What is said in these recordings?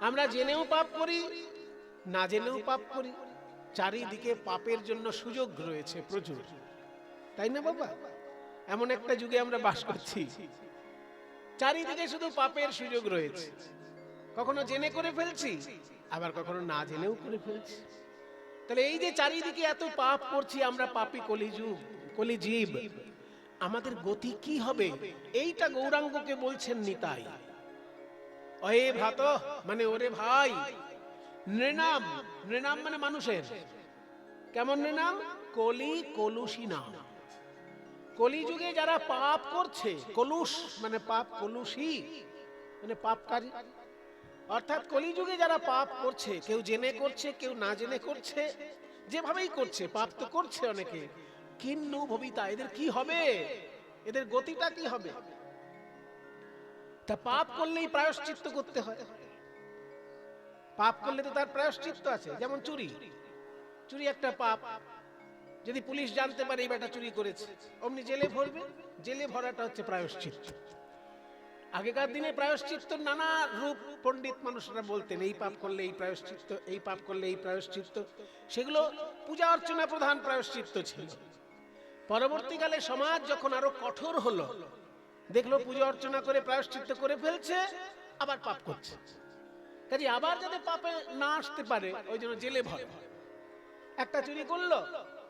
আমরা জেনেও পাপ করি, না জেনেও পাপ করি। চারিদিকে পাপের জন্য সুযোগ রয়েছে প্রচুর, তাই না বাবা? এমন একটা যুগে আমরা বাস করছি, চারিদিকে শুধু পাপের সুযোগ রয়েছে। কখনো জেনে করে ফেলছি, আবার কখনো না জেনেও করে ফেলছি। তাহলে এই যে চারিদিকে এত পাপ করছি আমরা, পাপী কলিজীব, আমাদের গতি কি হবে? এইটা গৌরাঙ্গকে বলছেন নিতাই। অয়ে ভ্রাত মানে ওরে ভাই, নৃণাম, নৃণাম মানে মানুষের। কেমন নৃণাম? কলি কলুষী নাম। কলিযুগে যারা পাপ করছে, কলুষ মানে পাপ, কলুষী মানে পাপকারী, অর্থাৎ কলিযুগে যারা পাপ করছে, কেউ জেনে করছে, কেউ না জেনে করছে, যেভাবেই করছে, পাপ তো করছে অনেকে। কিন্নু ভবিতা, এদের কি হবে? এদের গতিটা কি হবে? তা পাপ করলেই প্রায়শ্চিত্ত করতে হয়। পাপ করলে তো তার প্রায়শ্চিত্ত আছে। যেমন চুরি, চুরি একটা পাপ। যদি পুলিশ জানতে পারে এই বেটা চুরি করেছে, অমনি জেলে ভরবে। জেলে ভরাটা হচ্ছে প্রায়শ্চিত্ত। আগেকার দিনে প্রায়শ্চিত্ত নানা রূপ পণ্ডিত মানুষরা বলতেন, এই পাপ করলে এই প্রায়শ্চিত্ত, এই পাপ করলে এই প্রায়শ্চিত্ত। সেগুলো পূজা অর্চনা প্রধান প্রায়শ্চিত্ত ছিল। পরবর্তীকালে সমাজ যখন আরো কঠোর হলো, দেখলো পূজা অর্চনা করে প্রায়শ্চিত্ত করে ফেলছে, আবার পাপ করছে। কাজে আবার যাতে পাপে না আসতে পারে, ওই জন্য জেলে ভরে। একটা চুরি করলো,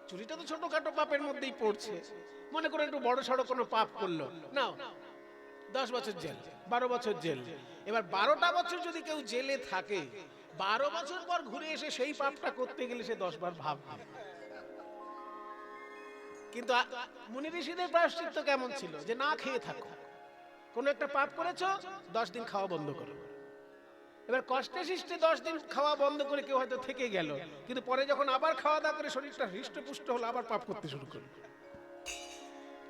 চুরিটা তো ছোটখাটো পাপের মধ্যেই পড়ছে। মনে করে একটু বড় সড়ো কোনো পাপ করলো, নাও 10 বছর জেল, 12 বছর জেল। এবার 12টা বছর যদি কেউ জেলে থাকে, 12 বছর পর ঘুরে এসে সেই পাপটা করতে গেলে সে 10 বার ভাববে। কিন্তু মুনি ঋষিদের প্রায়শ্চিত্ত কেমন ছিল? যে না খেয়ে থাকো, কোনো একটা পাপ করেছো, 10 দিন খাওয়া বন্ধ করো। এবার কষ্টে সৃষ্টে 10 দিন খাওয়া বন্ধ করে কেউ হয়তো থেকে গেল, কিন্তু পরে যখন আবার খাওয়া দাওয়া করে শরীরটা হৃষ্টপুষ্ট হলো, আবার পাপ করতে শুরু করলো।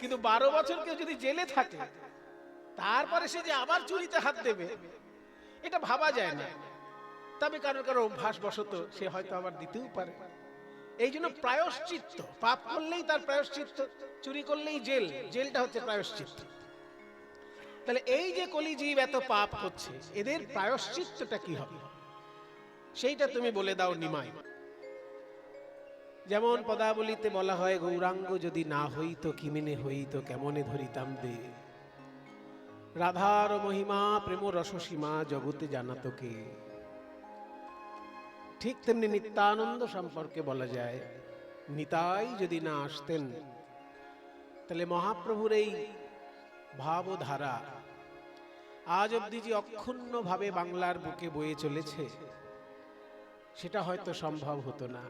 কিন্তু 12 বছর কেউ যদি জেলে থাকে, তারপরে সে যে আবার চুরিতে হাত দেবে, এটা ভাবা যায় না। তবে কারো কারো অভ্যাস বশত সে হয়তো আবার দিতেও পারে। এই জন্য প্রায়শ্চিত্ত, পাপ করলেই তার প্রায়শ্চিত্ত, চুরি করলেই জেল, জেলটা হচ্ছে প্রায়শ্চিত্ত। তাহলে এই যে কলিজীব এত পাপ করছে, এদের প্রায়শ্চিত্তটা কি হবে সেইটা তুমি বলে দাও নিমাই। যেমন পদাবলিতে বলা হয়, গৌরাঙ্গ যদি না হইতো কিমিনে হইতো, কেমনে ধরিতাম দে, রাধার মহিমা প্রেম রসসীমা জগতে জানাতো কে। ঠিক তেমনি নিত্যানন্দ সম্পর্কে বলা যায়, নিতাই যদি না আসতেন, তাহলে মহাপ্রভুর এই ভাবধারা আজ অব্দি যে অক্ষুণ্ণ ভাবে বাংলার বুকে বয়ে চলেছে, সেটা হয়তো সম্ভব হতো না।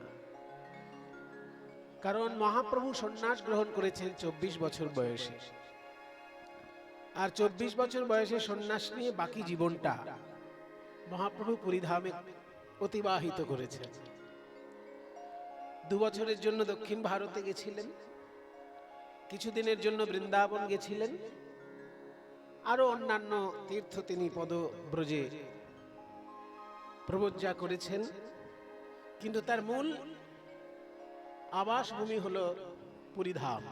কারণ মহাপ্রভু সন্ন্যাস গ্রহণ করেছেন 24 বছর বয়সে, আর 24 বছর বয়সে সন্ন্যাস নিয়ে বাকি জীবনটা মহাপ্রভু পুরীধামে অতিবাহিত করেছেন। 2 বছরের জন্য দক্ষিণ ভারতে গেছিলেন, কিছুদিনের জন্য বৃন্দাবন গেছিলেন, আরো অন্যান্য তীর্থ তিনি পদব্রজে প্রবজ্জা করেছেন। কিন্তু তার মূল আবাসভূমি হল পুরীধাম।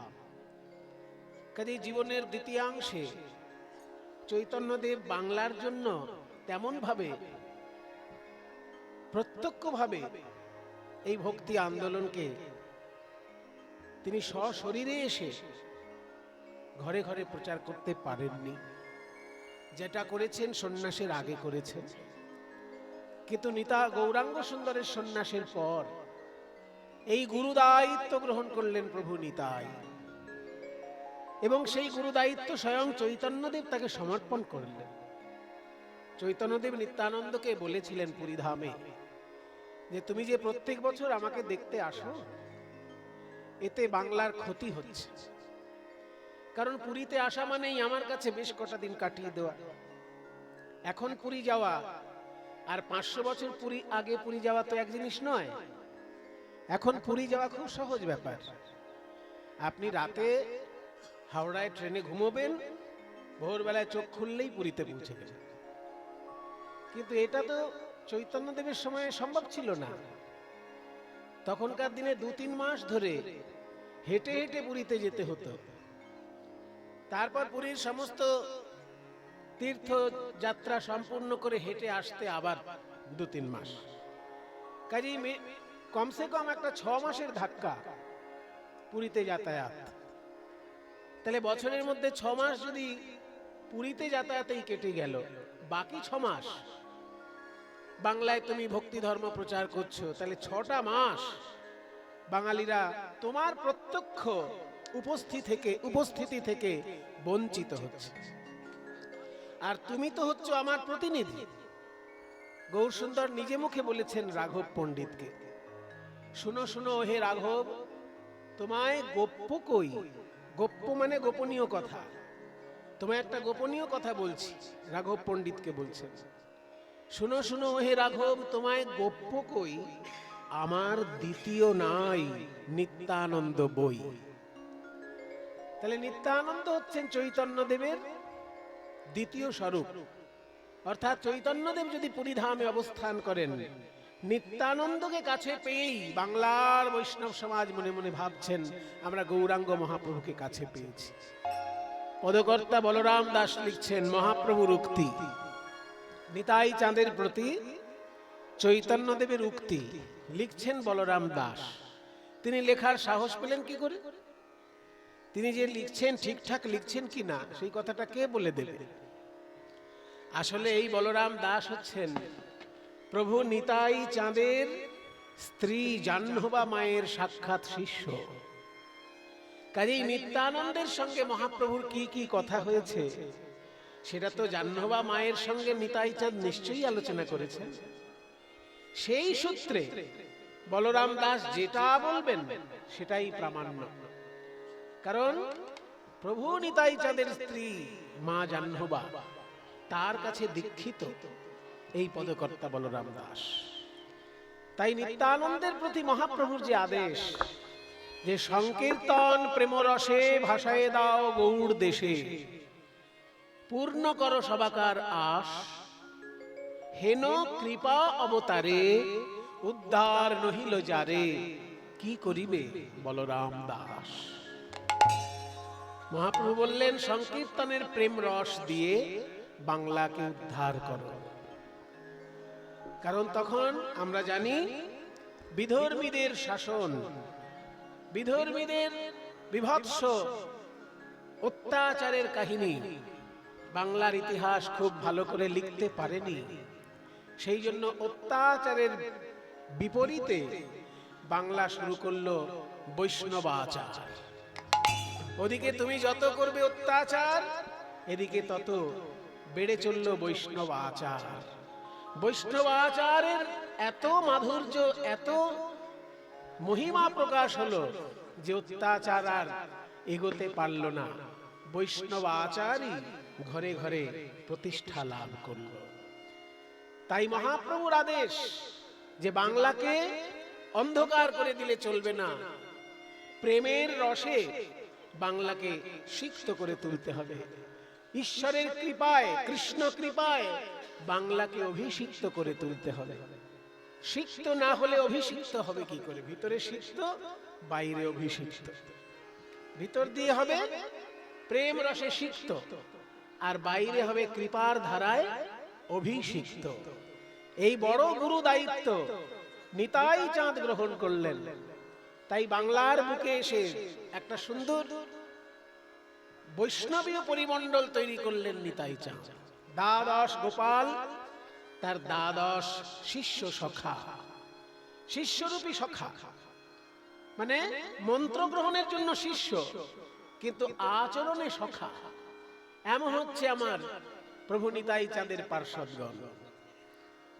কাজেই জীবনের দ্বিতীয়াংশে চৈতন্যদেব বাংলার জন্য তেমন ভাবে প্রত্যক্ষভাবে এই ভক্তি আন্দোলনকে তিনি সশরীরে এসে ঘরে ঘরে প্রচার করতে পারেননি। যেটা করেছেন সন্ন্যাসের আগে করেছেন। কিন্তু নিতা গৌরাঙ্গ সুন্দরের সন্ন্যাসের পর এই গুরুদায়িত্ব গ্রহণ করলেন প্রভু নিতাই, এবং সেই গুরুদায়িত্ব স্বয়ং চৈতন্যদেব তাকে সমর্পণ করলেন। চৈতন্যদেব নিত্যানন্দকে বলেছিলেন পুরীধামে যে তুমি যে প্রত্যেক বছর আমাকে দেখতে আসো, এতে বাংলার ক্ষতি হচ্ছে। কারণ পুরীতে আসা মানেই আমার কাছে বেশ কটা দিন কাটিয়ে দেওয়া। এখন পুরী যাওয়া আর 500 বছর আগে পুরী যাওয়া তো এক জিনিস নয়। এখন পুরী যাওয়া খুব সহজ ব্যাপার। আপনি রাতে হাওড়ায় ট্রেনে ঘুমোবেন, ভোরবেলায় চোখ খুললেই পুরীতে পৌঁছে গেলেন। কিন্তু এটা তো চৈতন্যদেবের সময়ে সম্ভব ছিল না। তখনকার দিনে 2-3 মাস ধরে হেঁটে হেঁটে পুরীতে যেতে হতো। তারপর পুরীর সমস্ত তীর্থ যাত্রা সম্পূর্ণ করে হেঁটে আসতে আবার 2-3 মাস, কাজেই কমসে কম একটা 6 মাসের ধাক্কা পুরীতে যাতায়াত। তাহলে বছরের মধ্যে 6 মাস যদি পুরীতে যাতায়াতেই কেটে গেল, বাকি 6 মাস বাংলায় তুমি ভক্তি ধর্ম প্রচার করছো, তাহলে 6টা মাস বাঙালিরা তোমার প্রত্যক্ষ উপস্থিতি থেকে বঞ্চিত হচ্ছে। আর তুমি তো হচ্ছ আমার প্রতিনিধি। গৌরসুন্দর নিজে মুখে বলেছেন রাঘব পণ্ডিতকে, শুনো শুনো হে রাঘব, তোমায় গোপ্য কই, গোপ্য মানে গোপনীয় কথা, তোমায় একটা গোপনীয় কথা বলছি। রাঘব পণ্ডিতকে বলছেন, শুনো শুনো হে রাঘব, তোমায় গোপ্য কই, আমার দ্বিতীয় নাই নিত্যানন্দ বই। তাহলে নিত্যানন্দ হচ্ছেন চৈতন্যদেবের দ্বিতীয় স্বরূপ। অর্থাৎ চৈতন্যদেব যদি পুরীধামে অবস্থান করেন, নিত্যানন্দকে কাছে পেয়েই বাংলার বৈষ্ণব সমাজ মনে মনে ভাবছেন আমরা গৌরাঙ্গ মহাপ্রভুকে কাছে পেয়েছি। পদকর্তা বলরাম দাস লিখছেন মহাপ্রভুর উক্তি, নিতাই চাঁদের প্রতি চৈতন্যদেবের উক্তি লিখছেন বলরাম দাস। তিনি লেখার সাহস পেলেন কি করে? তিনি যে লিখছেন ঠিকঠাক লিখছেন কি না সেই কথাটা কে বলে দেবে? আসলে এই বলরাম দাস হচ্ছেন প্রভু নিতাই চাঁদের স্ত্রী জাহ্নবা মায়ের সাক্ষাৎ শিষ্য। কাজেই নিত্যানন্দের সঙ্গে মহাপ্রভুর কি কি কথা হয়েছে সেটা তো জাহ্নবা মায়ের সঙ্গে নিতাই চাঁদ নিশ্চয়ই আলোচনা করেছেন। সেই সূত্রে বলরাম দাস যেটা বলবেন সেটাই প্রামাণ্য। কারণ প্রভু নিতাই চাঁদের স্ত্রী মা জাহ্নবা, তার কাছে দীক্ষিত এই পদকর্তা বলরাম দাস। তাই নিত্যানন্দের প্রতি মহাপ্রভুর যে আদেশ, যে সংকীর্তন প্রেমরসে ভাসায় দাও গৌড় দেশে, পূর্ণ করো সবাকার আশ, হেন কৃপা অবতারে উদ্ধার নহিল যারে, কি করিবে বলরাম দাস। মহাপ্রভু বললেন সংকীর্তনের প্রেম রস দিয়ে বাংলাকে উদ্ধার করো। কারণ তখন আমরা জানি বিধর্মীদের শাসন, বিধর্মীদের বিভৎস অত্যাচারের কাহিনী বাংলার ইতিহাস খুব ভালো করে লিখতে পারেনি। সেই জন্য অত্যাচারের বিপরীতে বাংলা শুরু করলো বৈষ্ণবাচার। ওদিকে তুমি যত করবে অত্যাচার, এদিকে তত বেড়ে চলল বৈষ্ণব আচার। বৈষ্ণব আচারের এত মাধুর্য, এত মহিমা প্রকাশ হলো যে অত্যাচার আর এগোতে পারল না। বৈষ্ণব আচারই ঘরে ঘরে প্রতিষ্ঠা লাভ করল। তাই মহাপ্রভুর আদেশ যে বাংলাকে অন্ধকার করে দিলে চলবে না, প্রেমের রসে বাংলাকে সিক্ত করে তুলতে হবে। ঈশ্বরের কৃপায়, কৃষ্ণ কৃপায় বাংলাকে অভিষিক্ত করে তুলতে হবে। সিক্ত না হলে অভিষিক্ত হবে কি করে? ভিতরে সিক্ত, বাইরে অভিষিক্ত। ভিতর দিয়ে হবে প্রেম রসে সিক্ত, আর বাইরে হবে কৃপার ধারায় অভিষিক্ত। এই বড় গুরু দায়িত্ব নিতাই চাঁদ গ্রহণ করলেন। তাই বাংলার বুকে এসে একটা সুন্দর বৈষ্ণবীয় পরিমণ্ডল তৈরি করলেন নিতাই চাঁদ। দ্বাদশ গোপাল, তার দ্বাদশ শিষ্য সখা, শিষ্যরূপী সখা, মানে মন্ত্র গ্রহণের জন্য শিষ্য কিন্তু আচরণে সখা। এমন হচ্ছে আমার প্রভু নিতাই চাঁদের পার্ষদগণ।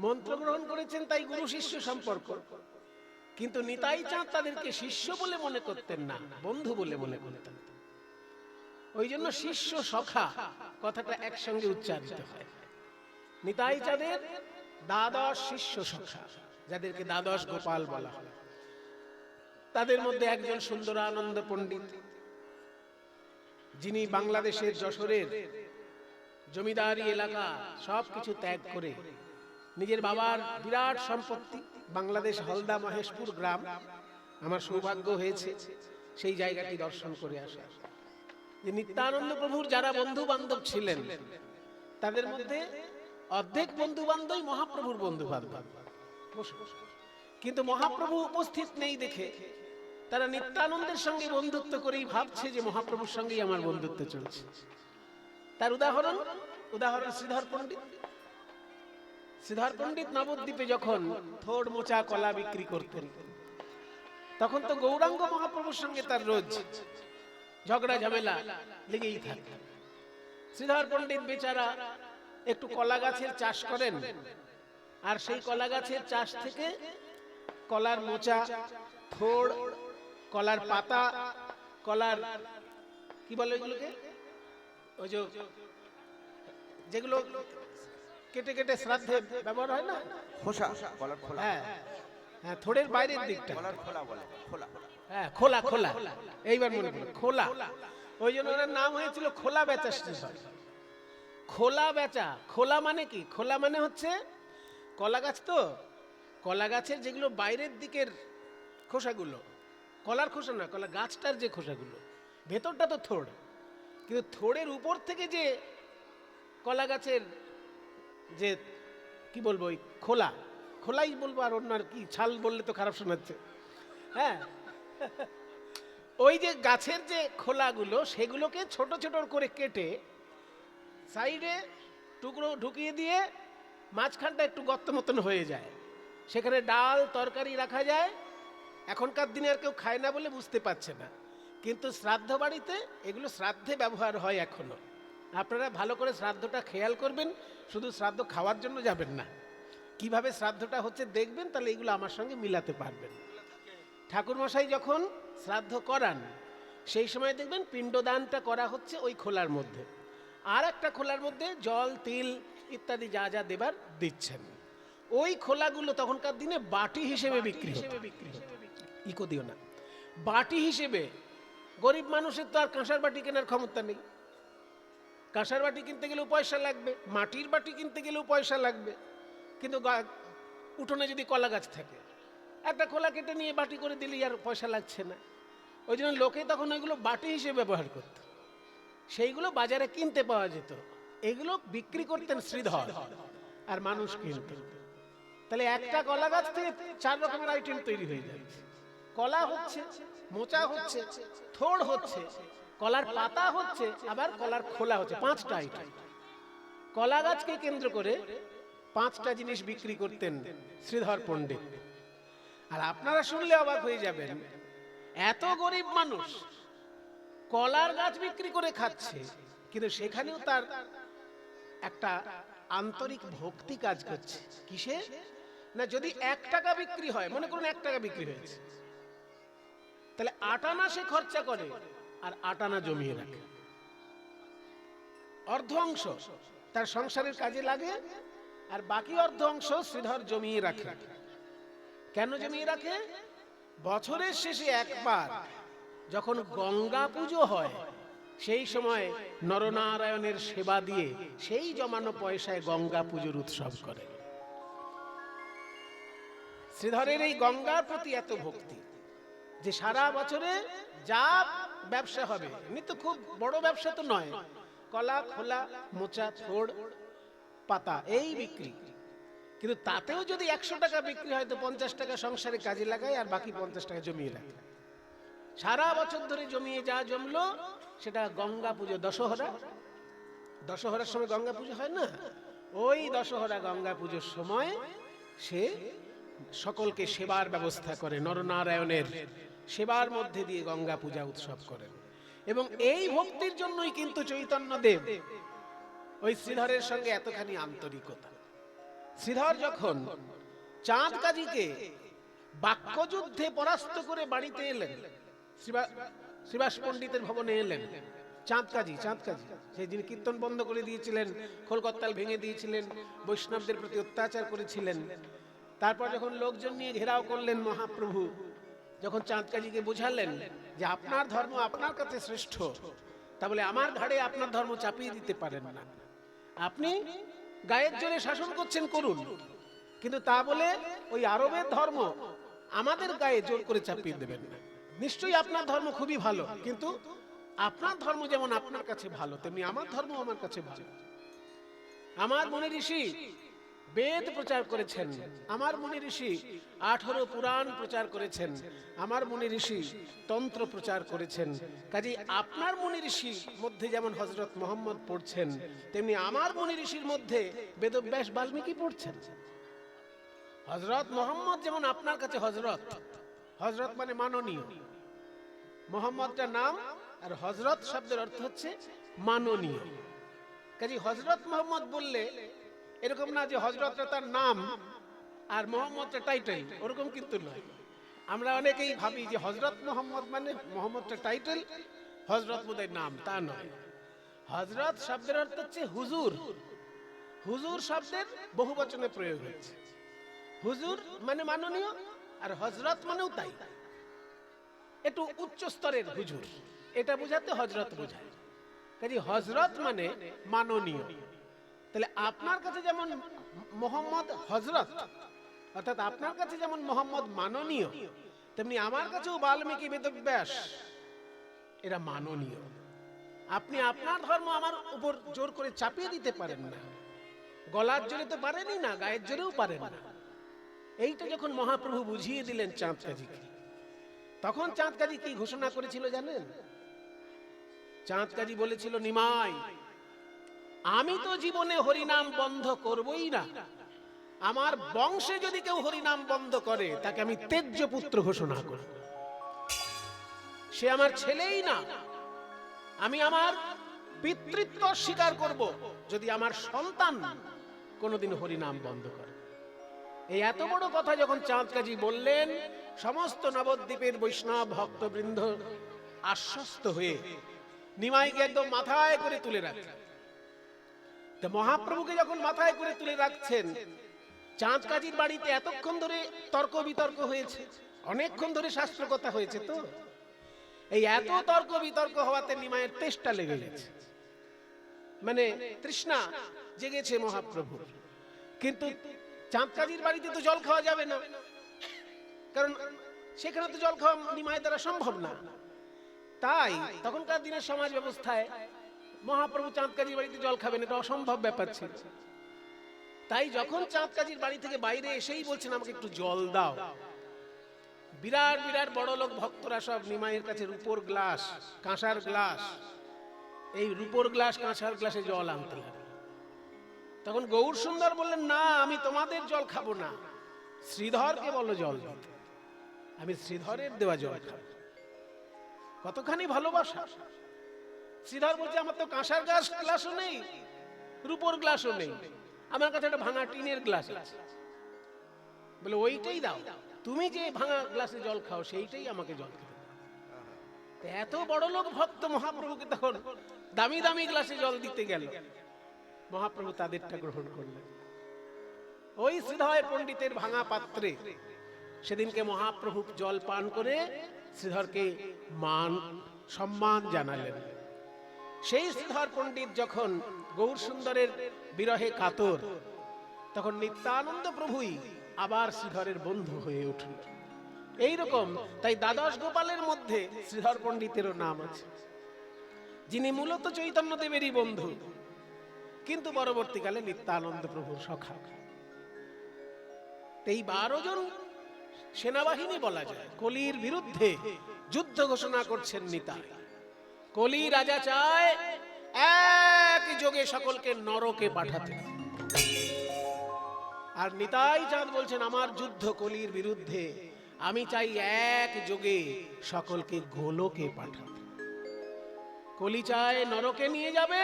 মন্ত্র গ্রহণ করেছেন তাই গুরু শিষ্য সম্পর্ক, কিন্তু নিতাই চাঁদ তাদেরকে শিষ্য বলে মনে করতেন না, বন্ধু বলে মনে করতেন। ওই জন্য শিষ্য সখা কথাটা একসঙ্গে উচ্চারিত হয়। নিতাই চাঁদের দ্বাদশ শিষ্য সখা, যাদেরকে দ্বাদশ গোপাল বলা হয়, তাদের মধ্যে একজন সুন্দরানন্দ পণ্ডিত, যিনি বাংলাদেশের যশোরের জমিদারি এলাকা সবকিছু ত্যাগ করে নিজের বাবার বিরাট সম্পত্তি, বাংলাদেশ হলদা মহেশপুর গ্রাম, আমার সৌভাগ্য হয়েছে সেই জায়গাটি দর্শন করে আসা। যে নিত্যানন্দ প্রভুর যারা বন্ধু বান্ধব ছিলেন তাদের মধ্যে অর্ধেক বন্ধু বান্ধবই মহাপ্রভুর বন্ধু বান্ধব, কিন্তু মহাপ্রভু উপস্থিত নেই দেখে তারা নিত্যানন্দের সঙ্গে বন্ধুত্ব করেই ভাবছে যে মহাপ্রভুর সঙ্গেই আমার বন্ধুত্ব চলছে। তার উদাহরণ শ্রীধর পণ্ডিত। শ্রীধর পণ্ডিত নবদ্বীপে যখন থোড় মোচা কলা বিক্রি করতেন, তখন তো গৌরাঙ্গ মহাপ্রভুর সঙ্গে তার রোজ ঝগড়া ঝামেলা লেগেই থাকে। শ্রীধর পণ্ডিত বেচারা একটু কলা গাছের চাষ করেন, আর সেই কলা গাছের চাষ থেকে কলার মোচা, থোড়, কলার পাতা, কলার কি বলে এগুলোকে, ওই যেগুলো কেটে কেটে শ্রাদ্ধে ব্যবহার হয় না, খোসা, কলার খোলা। হ্যাঁ হ্যাঁ, থোড়ের বাইরের দিকটা, কলার খোলা বলে, খোলা। হ্যাঁ, খোলা খোলা, এইবার মনে পড়লো, খোলা। ওই জন্য ওনার নাম হয়েছিল খোলা বেচা শ্রীধর। খোলা বেচা, খোলা মানে কি? খোলা মানে হচ্ছে কলা গাছ, তো কলা গাছের যেগুলো বাইরের দিকের খোসাগুলো, কলার খোসা না, কলা গাছটার যে খোসাগুলো, ভেতরটা তো থোড়, কিন্তু থোড়ের উপর থেকে যে কলা গাছের যে কি বলবো, ওই খোলা, খোলাই বলবো, আর অন্য আর কি, ছাল বললে তো খারাপ শোনাচ্ছে। হ্যাঁ, ওই যে গাছের যে খোলাগুলো, সেগুলোকে ছোট ছোট করে কেটে সাইডে টুকরো ঢুকিয়ে দিয়ে মাঝখানটা একটু গর্ত মতন হয়ে যায়, সেখানে ডাল তরকারি রাখা যায়। এখনকার দিনে আর কেউ খায় না বলে বুঝতে পারছে না, কিন্তু শ্রাদ্ধ বাড়িতে এগুলো শ্রাদ্ধে ব্যবহার হয় এখনো। আপনারা ভালো করে শ্রাদ্ধটা খেয়াল করবেন, শুধু শ্রাদ্ধ খাওয়ার জন্য যাবেন না, কিভাবে শ্রাদ্ধটা হচ্ছে দেখবেন, তাহলে এগুলো আমার সঙ্গে মিলাতে পারবেন। ঠাকুরমশাই যখন শ্রাদ্ধ করান, সেই সময় দেখবেন পিণ্ডদানটা করা হচ্ছে ওই খোলার মধ্যে, আর একটা খোলার মধ্যে জল, তিল ইত্যাদি যা যা দেবার দিচ্ছেন। ওই খোলাগুলো তখনকার দিনে বাটি হিসেবে বিক্রি হতো। ইকো দিও না, বাটি হিসেবে। গরিব মানুষের তো আর কাঁসার বাটি কেনার ক্ষমতা নেই, কাঁসার বাটি কিনতে গেলেও পয়সা লাগবে, মাটির বাটি কিনতে গেলেও পয়সা লাগবে, কিন্তু উঠোনে যদি কলা গাছ থাকে, একটা খোলা কেটে নিয়ে বাটি করে দিলেই আর পয়সা লাগছে না। ওই জন্য লোকে তখন ওইগুলো বাটি হিসেবে ব্যবহার করত, সেইগুলো বাজারে কিনতে পাওয়া যেত, এগুলো বিক্রি করতেন শ্রীধর, আর মানুষ কিনত। তাহলে একটা কলা গাছ থেকে 4 রকমের আইটেম তৈরি হয়ে যাচ্ছে। কলা হচ্ছে, মোচা হচ্ছে, থোড় হচ্ছে, কলার পাতা হচ্ছে, আবার কলার খোলা হচ্ছে। 5টা আইটেম। কলা গাছকে কেন্দ্র করে 5টা জিনিস বিক্রি করতেন শ্রীধর পণ্ডিত। আর আপনারা শুনলে অবাক হয়ে যাবেন, এত গরিব মানুষ কলার গাছ বিক্রি করে খাচ্ছে, কিন্তু সেখানেও তার একটা আন্তরিক ভক্তি কাজ করছে। কিসে না, যদি 1 টাকা বিক্রি হয়, মনে করুন 1 টাকা বিক্রি হয়েছে, তাহলে 8 আনা সে খরচা করে, আর 8 আনা জমিয়ে রাখে। অর্ধ অংশ তার সংসারের কাজে লাগে, আর বাকি অর্ধ অংশ শ্রীধর জমিয়ে রাখে। কেন জমিয়ে রাখে? বছরের শেষে একবার যখন গঙ্গা পুজো হয়, সেই সময় নরনারায়ণের সেবা দিয়ে সেই জমানো পয়সায় গঙ্গা পুজোর উৎসব করে। শ্রীধরের এই গঙ্গার প্রতি এত ভক্তি যে সারা বছরে যা ব্যবসা হবে, এমনি তো খুব বড় ব্যবসা তো নয়, কলা, খোলা, মোচা, থোড়, পাতা এই বিক্রি, কিন্তু তাতেও যদি 100 টাকা বিক্রি হয়, তো 50 টাকা সংসারে কাজে লাগায়, আর বাকি 50 টাকা জমিয়ে রাখে। সারা বছর ধরে জমিয়ে যা জমলো, সেটা গঙ্গা পুজো, দশহরার সময় গঙ্গা পুজো হয় না, ওই দশহরা গঙ্গা পুজোর সময় সে সকলকে সেবার ব্যবস্থা করে, নরনারায়ণের সেবার মধ্যে দিয়ে গঙ্গা পূজা উৎসব করেন। এবং এই ভক্তির জন্যই কিন্তু চৈতন্যদেব ওই শ্রীধরের সঙ্গে এতখানি আন্তরিকতা। শ্রীধর যখন চাঁদ কাজীকে বাক্যযুদ্ধে পরাস্ত করে বাড়িতে এলেন, শ্রীবাস পণ্ডিতের ভবনে এলেন, চাঁদ কাজী সেই যিনি কীর্তন বন্ধ করে দিয়েছিলেন, খোলকত্তাল ভেঙে দিয়েছিলেন, বৈষ্ণবদের প্রতি অত্যাচার করেছিলেন, তারপর যখন লোকজন নিয়ে ঘেরাও করলেন মহাপ্রভু, যখন চাঁদ কাজীকে বোঝালেন যে আপনার ধর্ম আপনার কাছে শ্রেষ্ঠ, তা বলে আমার ঘাড়ে আপনার ধর্ম চাপিয়ে দিতে পারেন না, আপনি গায়ের জোরে শাসন করছেন করুন, কিন্তু তা বলে ওই আরবের ধর্ম আমাদের গায়ে জোর করে চাপিয়ে দেবেন না। নিশ্চয়ই আপনার ধর্ম খুবই ভালো, কিন্তু আপনার ধর্ম যেমন আপনার কাছে ভালো, তেমনি আমার ধর্ম আমার কাছে ভালো। আমার মুনি ঋষি বেদ প্রচার করেছেন, আমার মুনি ঋষি 18 পুরাণ প্রচার করেছেন, আমার মুনি ঋষি তন্ত্র প্রচার করেছেন। কাজে আপনার মুনি ঋষির মধ্যে যেমন হযরত মুহাম্মদ পড়ছেন, তেমনি আমার মুনি ঋষির মধ্যে বেদব্যাস বাল্মীকি পড়ছেন। হযরত মুহাম্মদ যেমন আপনার কাছে হযরত, হযরত মানে মাননীয়, মুহাম্মদটা নাম, আর হযরত শব্দের অর্থ হচ্ছে মাননীয়। কাজে হযরত মুহাম্মদ বললে এরকম না যে হযরতটা তার নাম আর মুহাম্মদটা টাইটেল, ওরকম কিন্তু নয়। আমরা অনেকেই ভাবি যে হযরত মুহাম্মদ মানে মুহাম্মদটা টাইটেল, হযরত বোধহয় নাম, তা নয়। হযরত শব্দের অর্থ হচ্ছে হুজুর। হুজুর শব্দের বহুবচনে প্রয়োগ হয়েছে। হুজুর মানে মাননীয়, আর হযরত মানেও তাই, একটু উচ্চ স্তরের হুজুর, এটা বোঝাতে হযরত বোঝায়। কাজে হযরত মানে মাননীয়। তাহলে আপনার কাছে যেমন মুহাম্মদ হযরত, অর্থাৎ আপনার কাছে যেমন মুহাম্মদ মাননীয়, তেমনি আমার কাছেও বাল্মীকি বেদব্যাস এরা মাননীয়। আপনি আপনার ধর্ম আমার উপর জোর করে চাপিয়ে দিতে পারেন না, গলার জোরে তো পারেনই না, গায়ের জোরেও পারেন না। এইটা যখন মহাপ্রভু বুঝিয়ে দিলেন চাঁদ কাজীকে, তখন চাঁদ কাজী কি ঘোষণা করেছিল জানেন? চাঁদ কাজী বলেছিল, নিমাই, আমি তো জীবনে হরিনাম বন্ধ করবই না। আমার বংশে যদি কেউ হরিনাম বন্ধ করে, তাকে আমি তেজ্য পুত্র ঘোষণা করব। সে আমার ছেলেই না, আমি আমার পিতৃত্ব স্বীকার করব যদি আমার সন্তান কোনোদিন হরিনাম বন্ধ করে। এই এত বড় কথা যখন চাঁদ কাজী বললেন, সমস্ত নবদ্বীপের বৈষ্ণব ভক্তবৃন্দ আশ্বস্ত হয়ে নিমাইকে একদম মাথায় করে তুলে রাখলেন। তো মহাপ্রভুকে যখন মাথায় করে তুলে রাখছেন, চাঁদ কাজীর বাড়িতে এতক্ষণ ধরে তর্ক বিতর্ক হয়েছে, অনেকক্ষণ ধরে শাস্ত্র কথা হয়েছে। তো এই এত তর্ক বিতর্ক হওয়াতে নিমাইয়ের তেষ্টা লেগে গেছে, মানে তৃষ্ণা জেগেছে মহাপ্রভুর। কিন্তু চাঁদ কাজীর বাড়িতে তো জল খাওয়া যাবে না, কারণ সেখানে তো জল খাওয়া নিমাইয়ের দ্বারা সম্ভব না। তাই তখনকার দিনের সমাজ ব্যবস্থায় মহাপ্রভু চাঁদ কাজীর বাড়িতে জল খাবেন, এটা অসম্ভব ব্যাপার ছিল। তাই যখন চাঁদ কাজীর বাড়ি থেকে বাইরে এসেই বলছেন, আমাকে একটু জল দাও, বিরাট বিরাট বড় লোক ভক্তরা সব নিমাইয়ের কাছে রূপোর গ্লাস, কাঁসার গ্লাস, এই রূপোর গ্লাস কাঁসার গ্লাসে জল আনতে লাগে। তখন গৌর সুন্দর বললেন, না, আমি তোমাদের জল খাবো না, শ্রীধরকে বলো জল দিতে, আমি শ্রীধরের দেওয়া জল খাবো। কতখানি ভালোবাসা! শ্রীধর বলছে, আমার তো কাঁসার গ্লাসও নেই, রূপোর গ্লাসও নেই, আমার কাছে একটা ভাঙা টিনের গ্লাস আছে। বলে, ওইটাই দাও, তুমি যে ভাঙা গ্লাসে জল খাও সেইটাই আমাকে জল খেতে দাও। এত বড় লোক ভক্ত মহাপ্রভুকে তখন দামি দামি গ্লাসে জল দিতে গেল, মহাপ্রভু তাদেরটা গ্রহণ করলেন। ওই শ্রীধর পণ্ডিতের ভাঙা পাত্রে সেদিনকে মহাপ্রভু জল পান করে শ্রীধরকে মান সম্মান জানালেন। সেই শ্রীধর পণ্ডিত যখন গৌর সুন্দরের বিরহে কাতর, তখন নিত্যানন্দ প্রভুই আবার শ্রীধরের বন্ধু হয়ে উঠল। এইরকম তাই দ্বাদশ গোপালের মধ্যে শ্রীধর পণ্ডিতেরও নাম আছে, যিনি মূলত চৈতন্যদেবেরই বন্ধু, কিন্তু পরবর্তীকালে নিত্যানন্দ প্রভুর সখা। এই 12 জন সেনাবাহিনী বলা যায় কলির বিরুদ্ধে যুদ্ধ ঘোষণা করছেন নিতাই। কলি রাজা চায় এক যোগে সকলকে নরকে পাঠাতে, আর নিতাই চাঁদ বলছেন, আমার যুদ্ধ কলির বিরুদ্ধে, আমি চাই এক যোগে সকলকে গোলকে পাঠাতে। কলি চায় নরকে নিয়ে যাবে,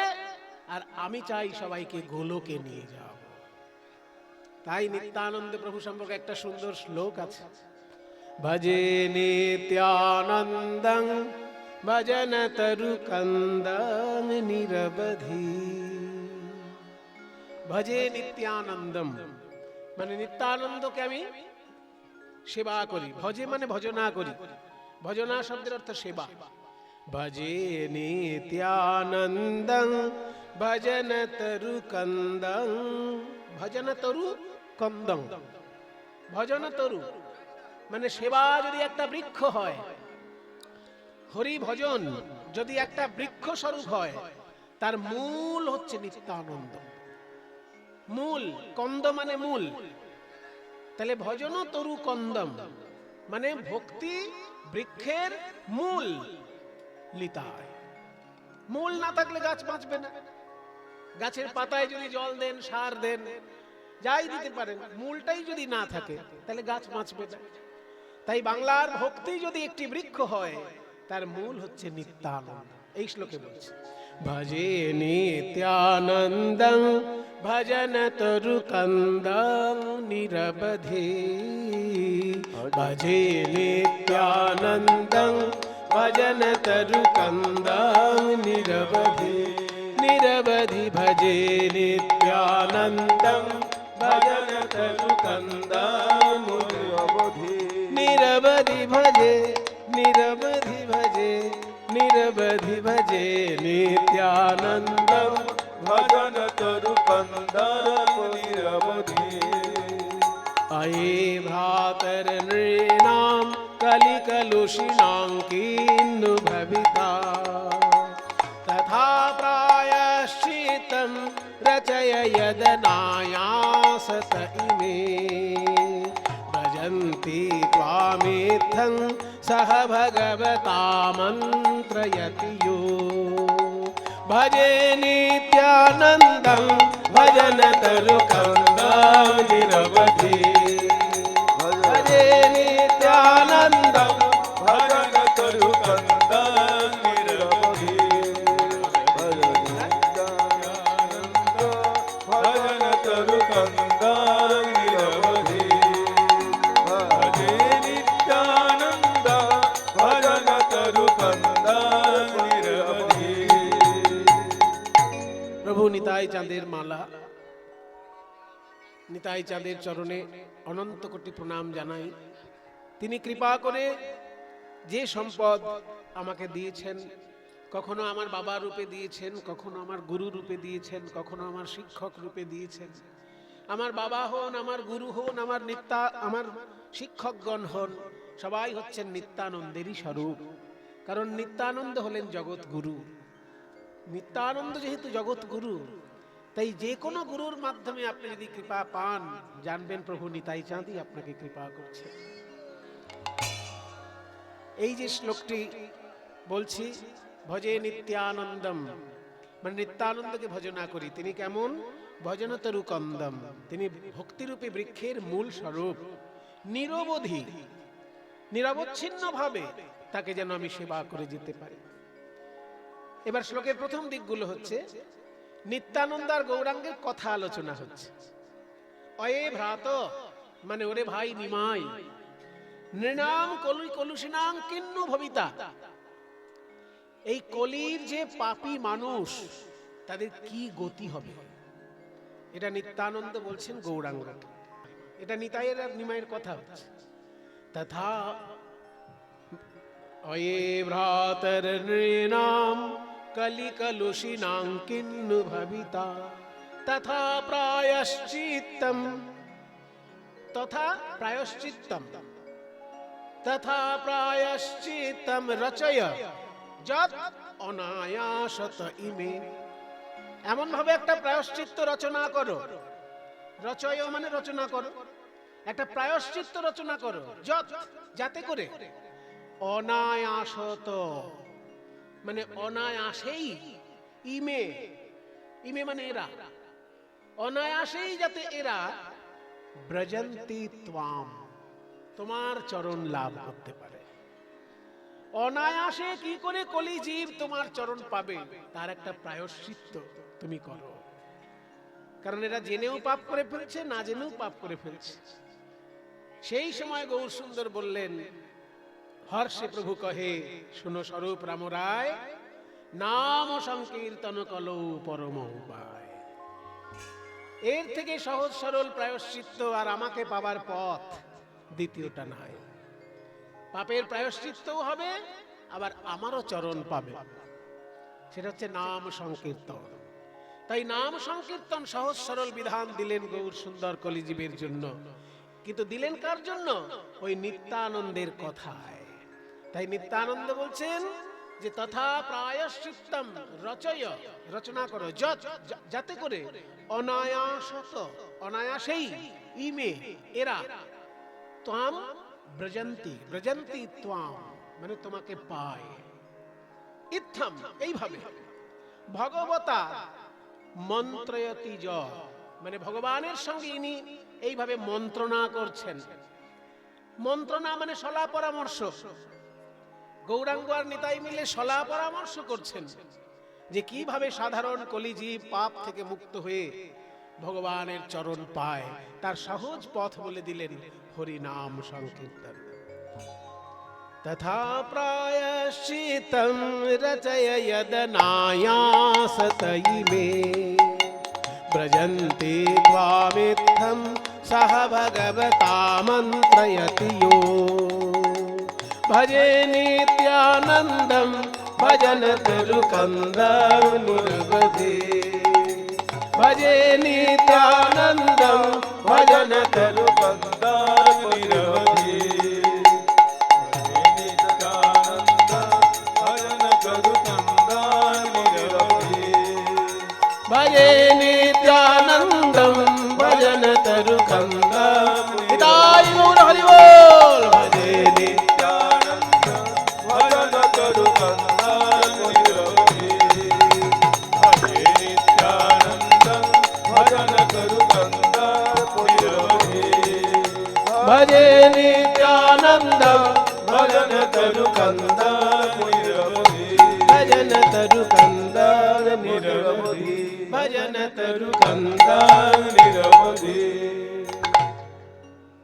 আর আমি চাই সবাইকে গোলকে নিয়ে যাব। তাই নিত্যানন্দ প্রভু সম্পর্কে একটা সুন্দর শ্লোক আছে, ভজে নিত্যানন্দং ভজন তরু কন্দং নিরবধি। ভজে নিত্যানন্দম মানে নিত্যানন্দকে আমি সেবা করি। ভজে মানে ভজনা করি, ভজনা শব্দের অর্থ সেবা। ভজে নিত্যানন্দং ভজন তরু কন্দং, ভজন তরু কন্দং, ভজন তরু মানে সেবা যদি একটা বৃক্ষ হয়, হরি ভজন যদি একটা বৃক্ষ স্বরূপ হয়, তার মূল হচ্ছে নিত্যানন্দ। মূল, কন্দ মানে মূল, তাহলে ভজন তরু কন্দম মানে ভক্তি বৃক্ষের মূল লিতায়। মূল না থাকলে গাছ বাঁচবে না। গাছের পাতায় যদি জল দেন, সার দেন, যাই দিতে পারেন, মূলটাই যদি না থাকে তাহলে গাছ বাঁচবে না। তাই বাংলার ভক্তি যদি একটি বৃক্ষ হয়, তার মূল হচ্ছে নিত্যানন্দ। এই শ্লোকে বলছে, ভজে নিত্যানন্দং ভজন তরু কন্দং নিরবধি। ভজে নিত্যানন্দং ভজন তরু কন্দং নিরবধি। নিরবধি ভজে নিত্যানন্দং ভজন তরু কন্দং নিরবধি। নিরবধি ভজে, নিরবধি ভজে, নিরবধি ভজে নিত্যানন্দম ভজন তরু কন্দম নিরবধি। अये भ्रातर्नृणां कलिकलुषिणां किन्नु भविता। तथा प्रायश्चित्तं रचय यदनायासत इमे। भजन्ति त्वामित्थं सह भगवता मन्त्रयति यो। भजे नित्यानन्दं भजन तरु कन्दं निरवधि। भजे नित्यानन्दं भजन तरु कन्दं निरवधि। भजन तरु कन्दं निरवधि। भजे नित्यानन्द भजन तरु कन्दं निरवधि। প্রভু নিতাই চাঁদের মালা, নিতাই চাঁদের চরণে অনন্ত কোটি প্রণাম জানাই। তিনি কৃপা করে যে সম্পদ আমাকে দিয়েছেন, কখনো আমার বাবা রূপে দিয়েছেন, কখনো আমার গুরু রূপে দিয়েছেন, কখনো আমার শিক্ষক রূপে দিয়েছেন। আমার বাবা হন, আমার গুরু হন, আমার শিক্ষকগণ হন, সবাই হচ্ছেন নিত্যানন্দেরই স্বরূপ। কারণ নিত্যানন্দ হলেন জগৎ গুরু। নিত্যানন্দ যেহেতু জগৎ গুরু, তাই যে কোনো গুরুর মাধ্যমে আপনি যদি কৃপা পান, জানবেন প্রভু নিতাই চাঁদই আপনাকে কৃপা করছে। এই যে শ্লোকটি বলছি, ভজে নিত্যানন্দম মানে নিত্যানন্দকে ভজনা করি। তিনি কেমন? ভজনতরু কন্দম, তিনি ভক্তিরূপী বৃক্ষের মূল স্বরূপ। নিরবধি, নিরবচ্ছিন্ন ভাবে তাকে যেন আমি সেবা করে যেতে পারি। এবার শ্লোকের প্রথম দিকগুলো হচ্ছে নিত্যানন্দ আর গৌরাঙ্গের কথা আলোচনা হচ্ছে। অয়ে ভ্রাত মানে ওরে ভাই নিমাই, নৃণাম কলি কলুষিনাং কিন্নু ভবিতা। এই কলির যে পাপী মানুষ, তাদের কি গতি হবে, এটা নিত্যানন্দ বলছেন গৌরাঙ্গকে। এটা নিতাইয়ের আর নিমাইয়ের কথা হচ্ছে। তথা অয়ে ভ্রাতর্নৃণাম কলিকলুষিনাং কিন্নু ভবিতা। তথা প্রায়শ্চিত্তম, তথা প্রায়শ্চিত্তম, তথা প্রায়শ্চিত্তম রচয় যৎ অনায়াসত ইমে। এমন ভাবে একটা প্রায়শ্চিত্ত রচনা করো। রচয় মানে রচনা করো, একটা প্রায়শ্চিত্ত রচনা করো, যৎ যাতে করে অনায়াসত মানে অনায়াসেই, ইমে ইমে মানে এরা, অনায়াসেই যাতে এরা ব্রজন্তি ত্বাম তোমার চরণ লাভ করতে পারে। অনায়াসে কি করে কলি জীব তোমার চরণ পাবে, তার একটা প্রায়শ্চিত্ত তুমি করো। কারণ এরা জেনেও পাপ করে ফেলছে, না জেনেও পাপ করে ফেলছে। সেই সময় গৌর সুন্দর বললেন, হর্ষে প্রভু কহে শুনো স্বরূপ রাম রায়, নাম সংকীর্তন কলো পরম উপায়। এর থেকে সহজ সরল প্রায়শ্চিত্ত আর আমাকে পাবার পথ দ্বিতীয়টা নাই। পাপের প্রায়শ্চিত্তও হবে, আবার আমারও চরণ পাবে, সেটা হচ্ছে নাম সংকীর্তন। তাই নাম সংকীর্তন সহজ সরল বিধান দিলেন গৌর সুন্দর কলিজীবের জন্য। কিন্তু দিলেন কার জন্য? ওই নিত্যানন্দের কথায়। তাই নিত্যানন্দ বলছেন যে তথা প্রায়শ্চিত্তম রচয়, রচনা করো, যাতে করে অনায়াসত, অনায়াসেই, ইমে, এরা, ত্বাম ব্রজন্তি, ব্রজন্তি ত্বাম মানে তোমাকে পায়, ইত্থম এইভাবে, ভগবতা মন্ত্রয়তি য মানে ভগবানের সঙ্গে ইনি এইভাবে মন্ত্রণা করছেন। মন্ত্রণা মানে সলা পরামর্শ, গৌরাঙ্গ আর নিতাই মিলে সলা পরামর্শ করছেন যে কিভাবে সাধারণ কলিজীব পাপ থেকে মুক্ত হয়ে ভগবানের চরণ পায়, তার সহজ পথ বলে দিলেন হরি নাম সংকীর্তন। তথা প্রায়শ্চিত্তম রচয় যদনায়াসতইমে ব্রজন্তি ত্বামিত্থম সহ ভগবতা মন্ত্রয়তি য়ো ভজে নিত্যানন্দম ভজন তরুকন্দম নিরবধি ভজে নিত্যানন্দম ভজন তরুকন্দম নিরবধি भजे नित्यानंदम भजन तरुकंदम निताई गौर हरि बोल। भजे नित्यानंदम भजन तरुकंदम भजे नित्यानंदम भजन तरुकंदम भजे नित्यानंदम भजन तरुकंदम भजन तरुकंदम निरवधि भजन तरुकंदम निरवधि।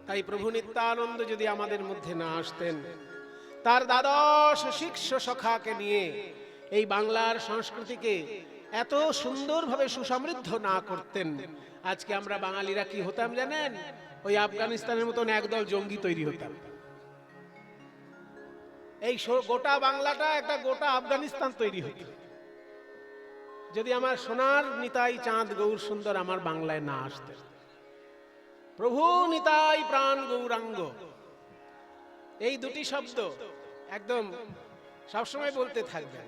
তাই প্রভু নিত্যানন্দ যদি আমাদের মধ্যে না আসতেন, তার দ্বাদশ শিষ্য সখাকে নিয়ে এই বাংলার সংস্কৃতিকে এত সুন্দরভাবে সুসমৃদ্ধ না করতেন, আজকে আমরা বাঙালিরা কি হতাম জানেন? ওই আফগানিস্তানের মতন একদল জঙ্গি তৈরি হতাম। এই গোটা বাংলাটা একটা গোটা আফগানিস্তান তৈরি হতো যদি আমার সোনার নিতাই চাঁদ গৌর সুন্দর আমার বাংলায় না আসতেন। প্রভু নিতাই প্রাণ গৌরাঙ্গ, এই দুটি শব্দ একদম সবসময় বলতে থাকবেন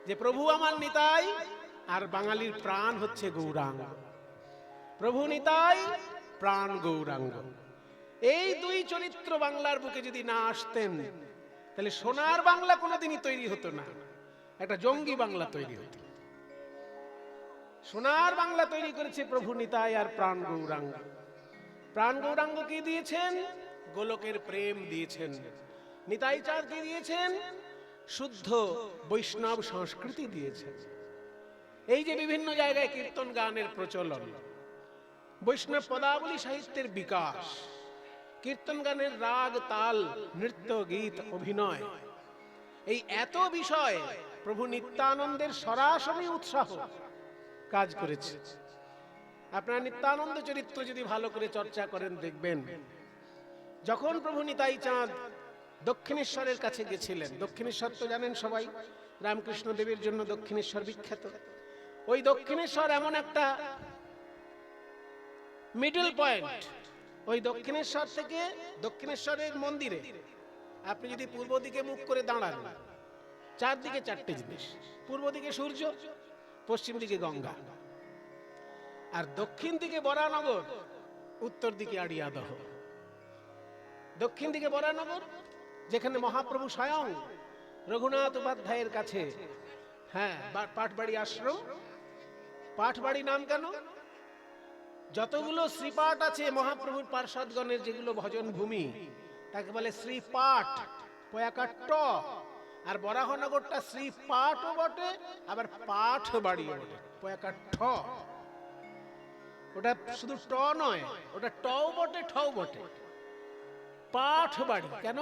যে প্রভু আমার নিতাই আর বাঙালির প্রাণ হচ্ছে গৌরাঙ্গ। প্রভু নিতাই প্রাণ গৌরাঙ্গ, এই দুই চরিত্র বাংলার বুকে যদি না আসতেন তাহলে সোনার বাংলা কোনোদিনই তৈরি হতো না, একটা জঙ্গি বাংলা তৈরি হতো। সোনার বাংলা তৈরি করেছে প্রভু নিতাই আর প্রাণ গৌরাঙ্গ। প্রাণ গৌরাঙ্গ কি দিয়েছেন? গোলকের প্রেম দিয়েছেন। নিতাই চাঁদ কি দিয়েছেন? শুদ্ধ বৈষ্ণব সংস্কৃতি দিয়েছেন। এই যে বিভিন্ন জায়গায় কীর্তন গানের প্রচলন, বৈষ্ণব পদাবলী সাহিত্যের বিকাশ, কীর্তন গানের রাগ তাল নৃত্য গীত অভিনয়, এই এত বিষয় প্রভু নিত্যানন্দের সরাসরি উৎসাহ কাজ করেছে। আপনারা নিত্যানন্দ চরিত্র যদি ভালো করে চর্চা করেন দেখবেন, যখন প্রভু নিতাই চাঁদ দক্ষিণেশ্বরের কাছে গেছিলেন, দক্ষিণেশ্বর তো জানেন সবাই, রামকৃষ্ণ দেবের জন্য দক্ষিণেশ্বর বিখ্যাত। ওই দক্ষিণেশ্বর এমন একটা মিডল পয়েন্ট, ওই দক্ষিণেশ্বর থেকে দক্ষিণেশ্বরের মন্দিরে আপনি যদি পূর্ব দিকে মুখ করে দাঁড়ান, চারদিকে চারটে জিনিস, পূর্ব দিকে সূর্য, পশ্চিম দিকে গঙ্গা, আর দক্ষিণ দিকে বরানগর, উত্তর দিকে আড়িয়াদহ। দক্ষিণ দিকে বরানগর, যেখানে মহাপ্রভু স্বয়ং রঘুনাথ উপাধ্যায়ের কাছে, হ্যাঁ, পাঠবাড়ি আশ্রম। পাঠবাড়ি নাম কেন? যতগুলো শ্রীপাঠ আছে মহাপ্রভুর পার্ষদগণের, যেগুলো ভজন ভূমি, তাকে বলে শ্রীপাঠ, পয়াকাট্ট। আর বরাহনগরটা শ্রীপাঠও বটে, আবার পাঠ বাড়িও বটে, পয়াকাট্ঠ। ওটা শুধু ট নয়, ওটা টও বটে ঠও বটে। পাঠ বাড়ি কেন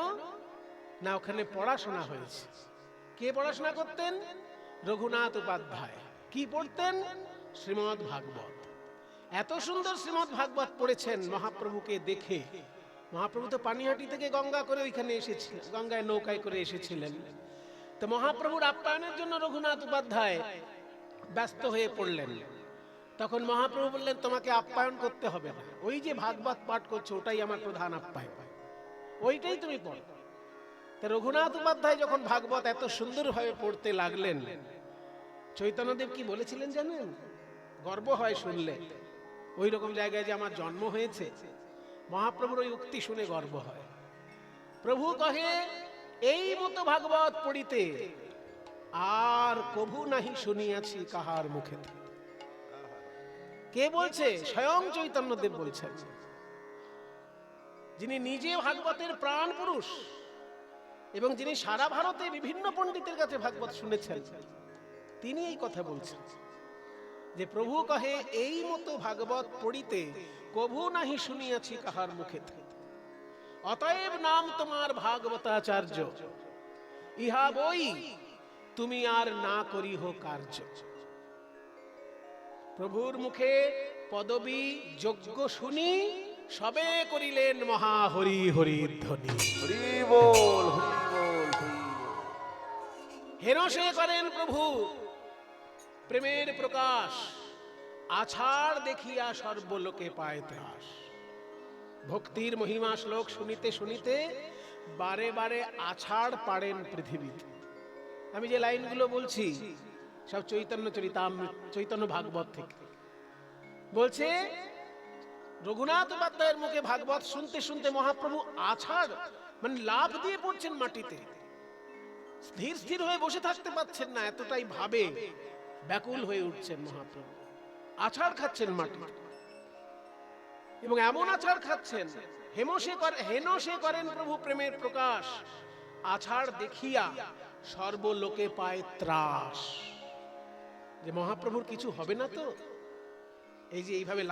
না? ওখানে পড়াশোনা হয়েছে। কে পড়াশোনা করতেন? রঘুনাথ উপাধ্যায়। কি পড়তেন? শ্রীমদ্ ভাগবত। এত সুন্দর শ্রীমদ্ ভাগবত পড়েছেন মহাপ্রভুকে দেখে। মহাপ্রভু তো পানিহাটি থেকে গঙ্গা করে ওইখানে এসেছিলেন, গঙ্গায় নৌকায় করে এসেছিলেন। তো মহাপ্রভুর আপ্যায়নের জন্য রঘুনাথ উপাধ্যায় ব্যস্ত হয়ে পড়লেন। তখন মহাপ্রভু বললেন, তোমাকে আপ্যায়ন করতে হবে না, ওই যে ভাগবত পাঠ করছো ওটাই আমার প্রধান আপ্যায়ন, ওইটাই তুমি পড়ো। তা রঘুনাথ উপাধ্যায় যখন ভাগবত এত সুন্দরভাবে পড়তে লাগলেন, চৈতন্যদেব কি বলেছিলেন জানেন? গর্ব হয় শুনলে, ওই রকম জায়গায় যে আমার জন্ম হয়েছে। মহাপ্রভুর ওই উক্তি শুনে গর্ব হয়। প্রভু কহে, এই মতো ভাগবত পড়িতে আর কভু নাহি শুনিয়াছি কাহার মুখে। কে বলছে? স্বয়ং চৈতন্যদেব বলছেন, যিনি নিজে ভাগবতের প্রাণ পুরুষ এবং যিনি সারা ভারতে বিভিন্ন পণ্ডিতের কাছে ভাগবত শুনেছেন, তিনি এই কথা বলছেন যে প্রভু কহে, এই মতো ভাগবত পড়িতে কভু নাহি শুনিয়াছি কাহার মুখে। অতএব নাম তোমার ভাগবতাচার্য, ইহা বই তুমি আর না করিহ কার্য। প্রভুর মুখে পদবী যজ্ঞ শুনি সবে করিলেন মহা হরি হরি ধ্বনি। হরি বল, হরি বল, হরি বল। হেরসে করেন প্রভু প্রেমের প্রকাশ, আছাড় দেখিয়া সর্বলোকে পায় ত্রাস। ভক্তির মহিমা শ্লোক শুনিতে শুনিতে বারে বারে আছাড় পাড়েন পৃথিবীতে। আমি যে লাইনগুলো বলছি সব চৈতন্য চরিতামৃত, চৈতন্য ভাগবত থেকে বলছে। রঘুনাথ উপাধ্যায়ের মুখে ভাগবত শুনতে শুনতে মহাপ্রভু আছাড় মানে লাফ দিয়ে পড়ছেন মাটিতে, স্থির স্থির হয়ে বসে থাকতে পারছেন না, এতটাই ভাবে ব্যাকুল হয়ে উঠছেন মহাপ্রভু। আছাড় খাচ্ছেন মাটি, এবং এমন আছাড় খাচ্ছেন, হেনসে করেন প্রভু প্রেমের প্রকাশ, আছাড় দেখিয়া সর্বলোকে পায় ত্রাস। যে মহাপ্রভুর কিছু হবে না তো? এই যে এইভাবে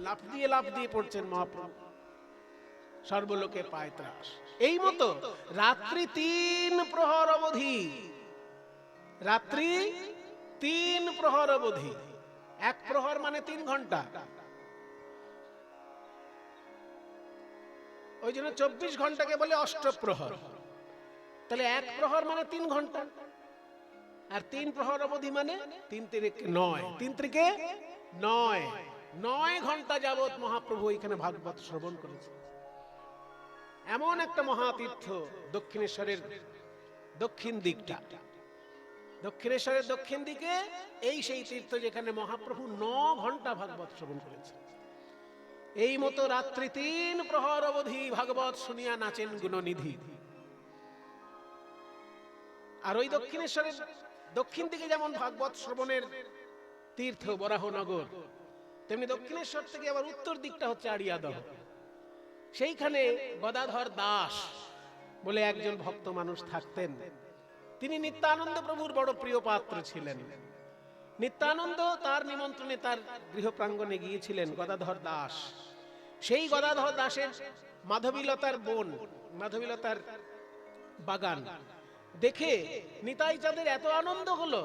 লাফ দিয়ে পড়ছেন মহাপ্রভু, সর্বলোকে পায় ত্রাস। এই মতো রাত্রি 3 প্রহর অবধি, রাত্রি 3 প্রহর অবধি, 1 প্রহর মানে 3 ঘন্টা, ওই জন্য 24 ঘন্টাকে বলে অষ্টপ্রহর। তাহলে 1 প্রহর মানে 3 ঘন্টা, আর 3 প্রহর অবধি মানে 3 তিরিকে 9, 3 তিরিকে 9 ঘন্টা যাবত মহাপ্রভু এখানে ভাগবত শ্রবণ করেছে। এমন একটা মহাতীর্থ দক্ষিণেশ্বরের দক্ষিণ দিকটা, দক্ষিণেশ্বরের দক্ষিণ দিকে এই সেই তীর্থ যেখানে মহাপ্রভু 9 ঘন্টা ভাগবত শ্রবণ করেছে। এই মতো রাত্রি 3 প্রহর অবধি ভাগবত শুনিয়া নাচেন গুণনিধি। আর ওই দক্ষিণেশ্বরের দক্ষিণ দিকে যেমন ভাগবত শ্রবণের তীর্থ বরাহনগর, তেমনি দক্ষিণেশ্বর থেকে আবার উত্তর দিকটা হচ্ছে আড়িয়াদহ। সেইখানে গদাধর দাস বলে একজন ভক্ত মানুষ থাকতেন। তিনি নিত্যানন্দ প্রভুর বড় প্রিয় পাত্র ছিলেন। নিত্যানন্দ তার নিমন্ত্রণে তার গৃহ প্রাঙ্গণে গিয়েছিলেন গদাধর দাস। সেই গদাধর দাসের মাধবীলতার বন, মাধবীলতার বাগান দেখে নিতাই চাঁদের এত আনন্দ হলো,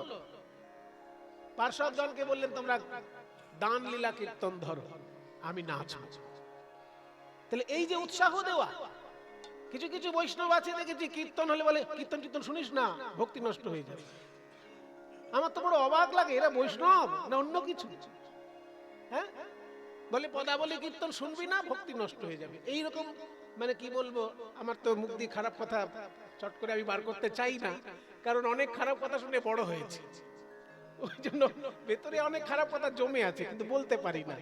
পার্শ্বদগণকে বললেন, তোমরা দান লীলা কীর্তন ধরো, আমি নাচব। তাহলে এই যে উৎসাহ দেওয়া, কিছু কিছু বৈষ্ণব আছে দেখেছি কীর্তন হলে বলে, কীর্তন কীর্তন শুনিস না, ভক্তি নষ্ট হয়ে যাবে। আমার তো বড় অবাক লাগে, এরা বৈষ্ণব না অন্য কিছু? হ্যাঁ, বলে পদাবলী কীর্তন শুনবি না, ভক্তি নষ্ট হয়ে যাবে। এইরকম মানে কি বলবো, আমার তো মুখ দিয়ে খারাপ কথা চট করে আমি বার করতে চাই না, কারণ অনেক খারাপ কথা শুনে বড় হয়েছে, ওই জন্য ভেতরে অনেক খারাপ কথা জমে আছে, কিন্তু বলতে পারি না,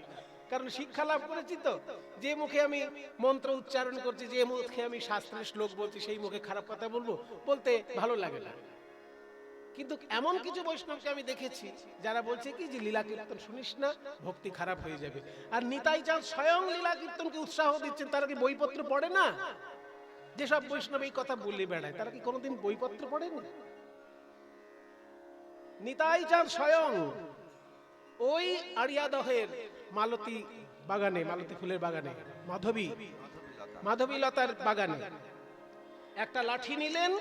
কারণ শিক্ষা লাভ করেছি তো। যে মুখে আমি মন্ত্র উচ্চারণ করছি, যে মুখে আমি শাস্ত্রের শ্লোক বলছি, সেই মুখে খারাপ কথা বলতে ভালো লাগে না। কিন্তু এমন কিছু বৈষ্ণবকে আমি দেখেছি যারা বলছে কি যে লীলা কীর্তন শুনিস না, ভক্তি খারাপ হয়ে যাবে। আর নিতাই চাঁদ স্বয়ং লীলা কীর্তনকে উৎসাহ দিচ্ছেন। তারা কি বইপত্র পড়ে না? যেসব বৈষ্ণব এই কথা বলে বেড়ায়, তারা কি কোনোদিন বইপত্র পড়েনি? নিতাই চাঁদ স্বয়ং ওই আড়িয়াদহের মালতী বাগানে, মালতী ফুলের বাগানে, মাধবীলতার বাগানে একটা লাঠি নিলেন,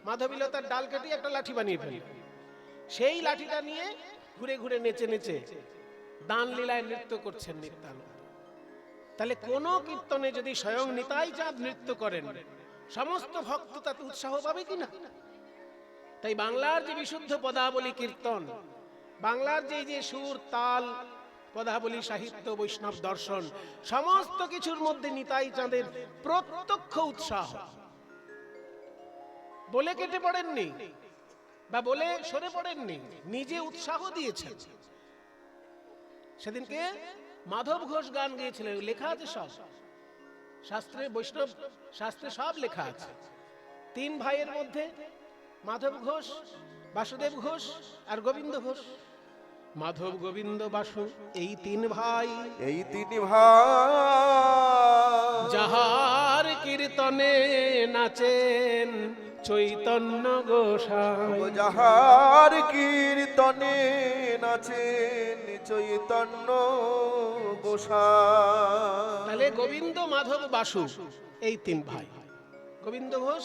মাধবীলতার ডাল কেটে একটা লাঠি বানিয়ে ফেললেন। সেই লাঠিটা নিয়ে ঘুরে ঘুরে নেচে নেচে দান লীলায় নৃত্য করছেন নিত্যানন্দ। তাহলে কোন কীর্তনে যদি স্বয়ং নিতাই চাঁদ নৃত্য করেন, সমস্ত ভক্ত তাতে উৎসাহ পাবে কিনা? তাই বাংলার যে বিশুদ্ধ পদাবলী কীর্তন, বাংলার যে সুর তাল পদাবলী সাহিত্য বৈষ্ণব দর্শন, সমস্ত কিছুর মধ্যে নিতাই চাঁদের প্রত্যক্ষ উৎসাহ। বলে কেটে পড়েননি বা বলে সরে পড়েননি, নিজে উৎসাহ দিয়েছেন। সেদিনকে মাধব ঘোষ গান গেয়েছিলেন, লেখা আছে সব শাস্ত্রে, বৈষ্ণব শাস্ত্রে সব লেখা আছে। তিন ভাইয়ের মধ্যে মাধব ঘোষ, বাসুদেব ঘোষ আর গোবিন্দ ঘোষ। মাধব, গোবিন্দ, বাসু এই তিন ভাই, এই তিনি ভাই যাহার কীর্তনে নাচেন চৈতন্য গোসাই। যাহার কীর্তনে নাচেন চৈতন্য গোসাই। তাহলে গোবিন্দ, মাধব, বাসু এই তিন ভাই। গোবিন্দ ঘোষ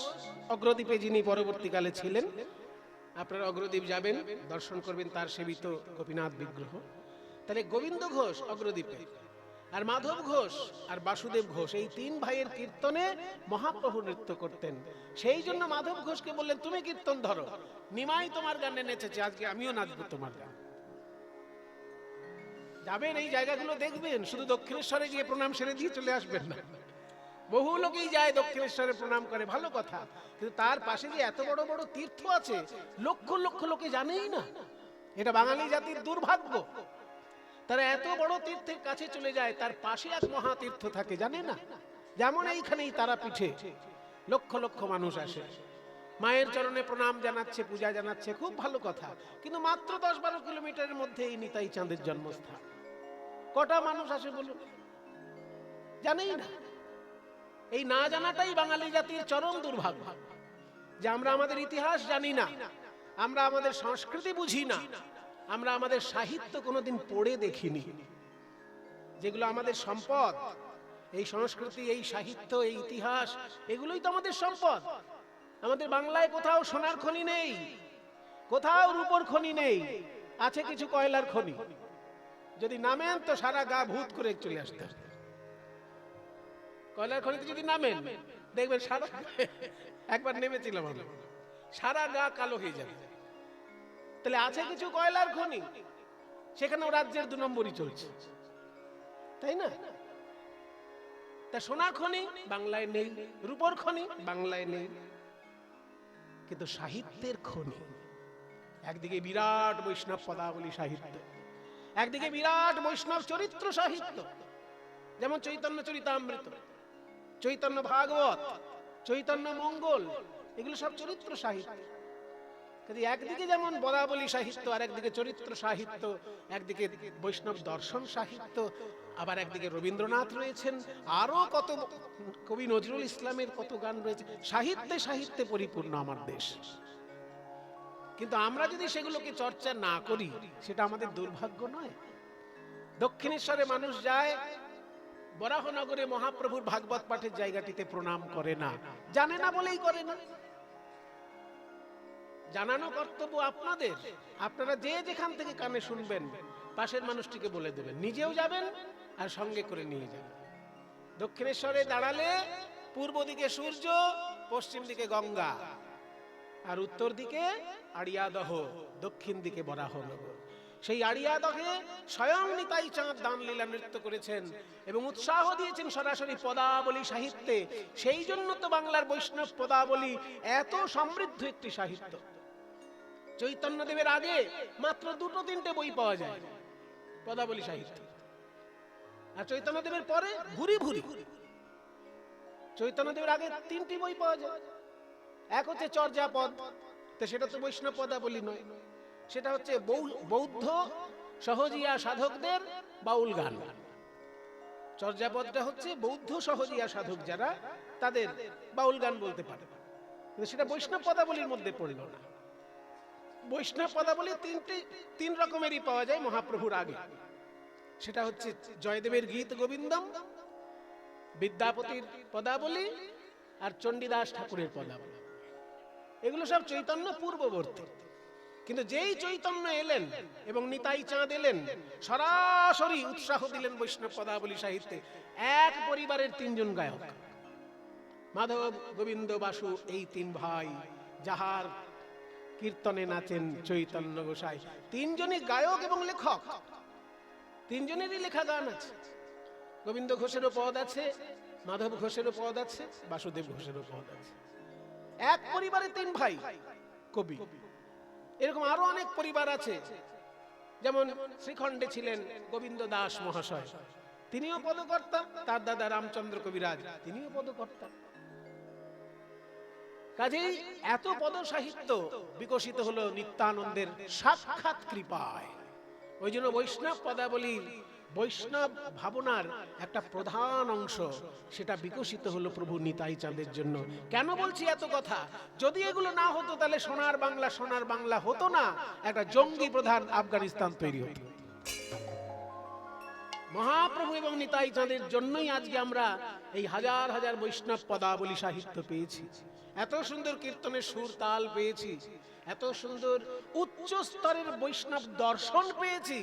অগ্রদ্বীপে যিনি পরবর্তীকালে ছিলেন, আপনারা অগ্রদ্বীপ যাবেন, দর্শন করবেন তার সেবিত গোপীনাথ বিগ্রহ। তাহলে গোবিন্দ ঘোষ অগ্রদ্বীপে, আর মাধব ঘোষ আর বাসুদেব ঘোষ এই তিন ভাইয়ের কীর্তনে মহাপ্রভু নৃত্য করতেন। সেই জন্য মাধব ঘোষকে বললেন, তুমি কীর্তন ধরো, নিমাই তোমার গানে নেচেছে, আজকে আমিও নাচবো তোমার গান। যাবেন এই জায়গাগুলো দেখবেন, শুধু দক্ষিণেশ্বরে গিয়ে প্রণাম সেরে দিয়ে চলে আসবেন না। বহু লোকেই যায় দক্ষিণেশ্বরে প্রণাম করে, ভালো কথা, কিন্তু তার পাশে যে এত বড় বড় তীর্থ আছে লক্ষ লক্ষ লোকে জানেই না। এটা বাঙালি জাতির দুর্ভাগ্য। তারা এত বড় তীর্থের কাছে চলে যায়, তার পাশে এক মহাতীর্থ থাকে জানে না। যেমন এইখানেই তারাপীঠে লক্ষ লক্ষ মানুষ আসে, মায়ের চরণে প্রণাম জানাচ্ছে, পূজা জানাচ্ছে, খুব ভালো কথা, কিন্তু মাত্র 10-12 কিলোমিটারের মধ্যে এই নিতাই চাঁদের জন্মস্থান। কটা মানুষ আসে বলুন? জানেই না। এই না জানাটাই বাঙালি জাতির চরম দুর্ভাগ্য, যে আমরা আমাদের ইতিহাস জানি না, আমরা আমাদের সংস্কৃতি বুঝি না, আমরা আমাদের সাহিত্য কোনোদিন পড়ে দেখিনি। যেগুলো আমাদের সম্পদ, এই সংস্কৃতি, এই সাহিত্য, এই ইতিহাস, এগুলোই তো আমাদের সম্পদ। আমাদের বাংলায় কোথাও সোনার খনি নেই, কোথাও রূপোর খনি নেই, আছে কিছু কয়লার খনি। যদি নামেন তো সারা গা ভূত করে চলে আসতে। কয়লার খনিতে যদি নামেন দেখবেন সারা, একবার নেমেছিলাম আমি, সারা গা কালো হয়ে যাবে। তাহলে আছে কিছু কয়লার খনি, সেখানেও রাজ্যের 2 নম্বরই চলছে, তাই না? তা সোনার খনি বাংলায় নেই, রূপোর খনি বাংলায় নেই, কিন্তু সাহিত্যের খনি। একদিকে বিরাট বৈষ্ণব পদাবলী সাহিত্য, একদিকে বিরাট বৈষ্ণব চরিত্র সাহিত্য, যেমন চৈতন্য চরিতামৃত, চৈতন্য ভাগবত, চৈতন্য মঙ্গল, এগুলো সব চরিত্র সাহিত্য। কিন্তু একদিকে যেমন পদাবলী সাহিত্য, আর একদিকে চরিত্র সাহিত্য, একদিকে বৈষ্ণব দর্শন সাহিত্য, আবার একদিকে রবীন্দ্রনাথ রয়েছেন, আরো কত কবি নজরুল ইসলামের কত গান রয়েছে। সাহিত্যে সাহিত্যে পরিপূর্ণ আমার দেশ। কিন্তু আমরা যদি সেগুলোকে চর্চা না করি, সেটা আমাদের দুর্ভাগ্য নয়? দক্ষিণেশ্বরে মানুষ যায়, বরাহনগরে মহাপ্রভুর ভাগবত পাঠের জায়গাটিতে প্রণাম করে না, জানে না বলেই করে না। জানানো কর্তব্য আপনাদের। আপনারা যে যেখান থেকে কানে শুনবেন, পাশের মানুষটিকে বলে দেবেন, নিজেও যাবেন আর সঙ্গে করে নিয়ে যাবেন। দক্ষিণেশ্বরে দাঁড়ালে পূর্ব দিকে সূর্য, পশ্চিম দিকে গঙ্গা, আর উত্তর দিকে আড়িয়াদহ, দক্ষিণ দিকে বরাহনগর। সেই আড়িয়াদহে স্বয়ং নিতাই চাঁদ দানলীলা নৃত্য করেছেন এবং উৎসাহ দিয়েছেন সরাসরি পদাবলী সাহিত্যে। সেই জন্য তো বাংলার বৈষ্ণব পদাবলী এত সমৃদ্ধ একটি সাহিত্য। চৈতন্যদেবের আগে মাত্র 2-3টে বই পাওয়া যায় পদাবলী সাহিত্য, আর চৈতন্যদেবের পরে ভুরি ভুরি। চৈতন্যদেবের আগে 3টি বই পাওয়া যায়। এক হচ্ছে চর্যাপদ, তো সেটা তো বৈষ্ণব পদাবলী নয়, সেটা হচ্ছে বৌদ্ধ সহজিয়া সাধকদের বাউল গান। চর্যাপদটা হচ্ছে বৌদ্ধ সহজিয়া সাধক যারা, তাদের বাউল গান বলতে পারে, কিন্তু সেটা বৈষ্ণব পদাবলীর মধ্যে পড়ল না। বৈষ্ণব পদাবলী 3 রকমেরই পাওয়া যায় মহাপ্রভুর আগে। সেটা হচ্ছে জয়দেবের গীত গোবিন্দম, বিদ্যাপতির পদাবলী, আর চণ্ডীদাস ঠাকুরের পদাবলী। এগুলো সব চৈতন্য পূর্ববর্তী। কিন্তু যেই চৈতন্য এলেন এবং নিতাই চাঁদ এলেন, সরাসরি উৎসাহ দিলেন বৈষ্ণব পদাবলী সাহিত্যে। এক পরিবারের 3 জন গায়ক, মাধব, গোবিন্দ, বাসু, এই 3 ভাই, যাহার কীর্তনে নাচেন চৈতন্য গোসাই। 3 জনই গায়ক এবং লেখক, 3 জনেরই লেখা গান আছে। গোবিন্দ ঘোষেরও পদ আছে, মাধব ঘোষেরও পদ আছে, বাসুদেব ঘোষেরও পদ আছে। এক পরিবারে 3 ভাই কবি। এরকম আরো অনেক পরিবার আছে, যেমন শ্রীখণ্ডে ছিলেন গোবিন্দ দাস মহাশয়, তিনিও পদকর্তা, তার দাদা রামচন্দ্র কবিরাজ তিনিও পদকর্তা। কাজেই এত পদ সাহিত্য বিকশিত হলো নিত্যানন্দের সাক্ষাৎ কৃপায়। ওই জন্য বৈষ্ণব পদাবলী, বৈষ্ণব ভাবনার একটা প্রধান অংশ, সেটা বিকশিত হলো প্রভু নিতাই চাঁদের জন্য। কেন বলছি এত কথা? যদি এগুলো না হতো তাহলে সোনার বাংলা হতো না, একটা জঙ্গি প্রধান আফগানিস্তান তৈরি হতো। মহাপ্রভু এবং নিতাই চাঁদের জন্যই আজকে আমরা এই হাজার হাজার বৈষ্ণব পদাবলী সাহিত্য পেয়েছি, এত সুন্দর কীর্তনের সুর তাল পেয়েছি, এত সুন্দর উচ্চ স্তরের বৈষ্ণব দর্শন পেয়েছি,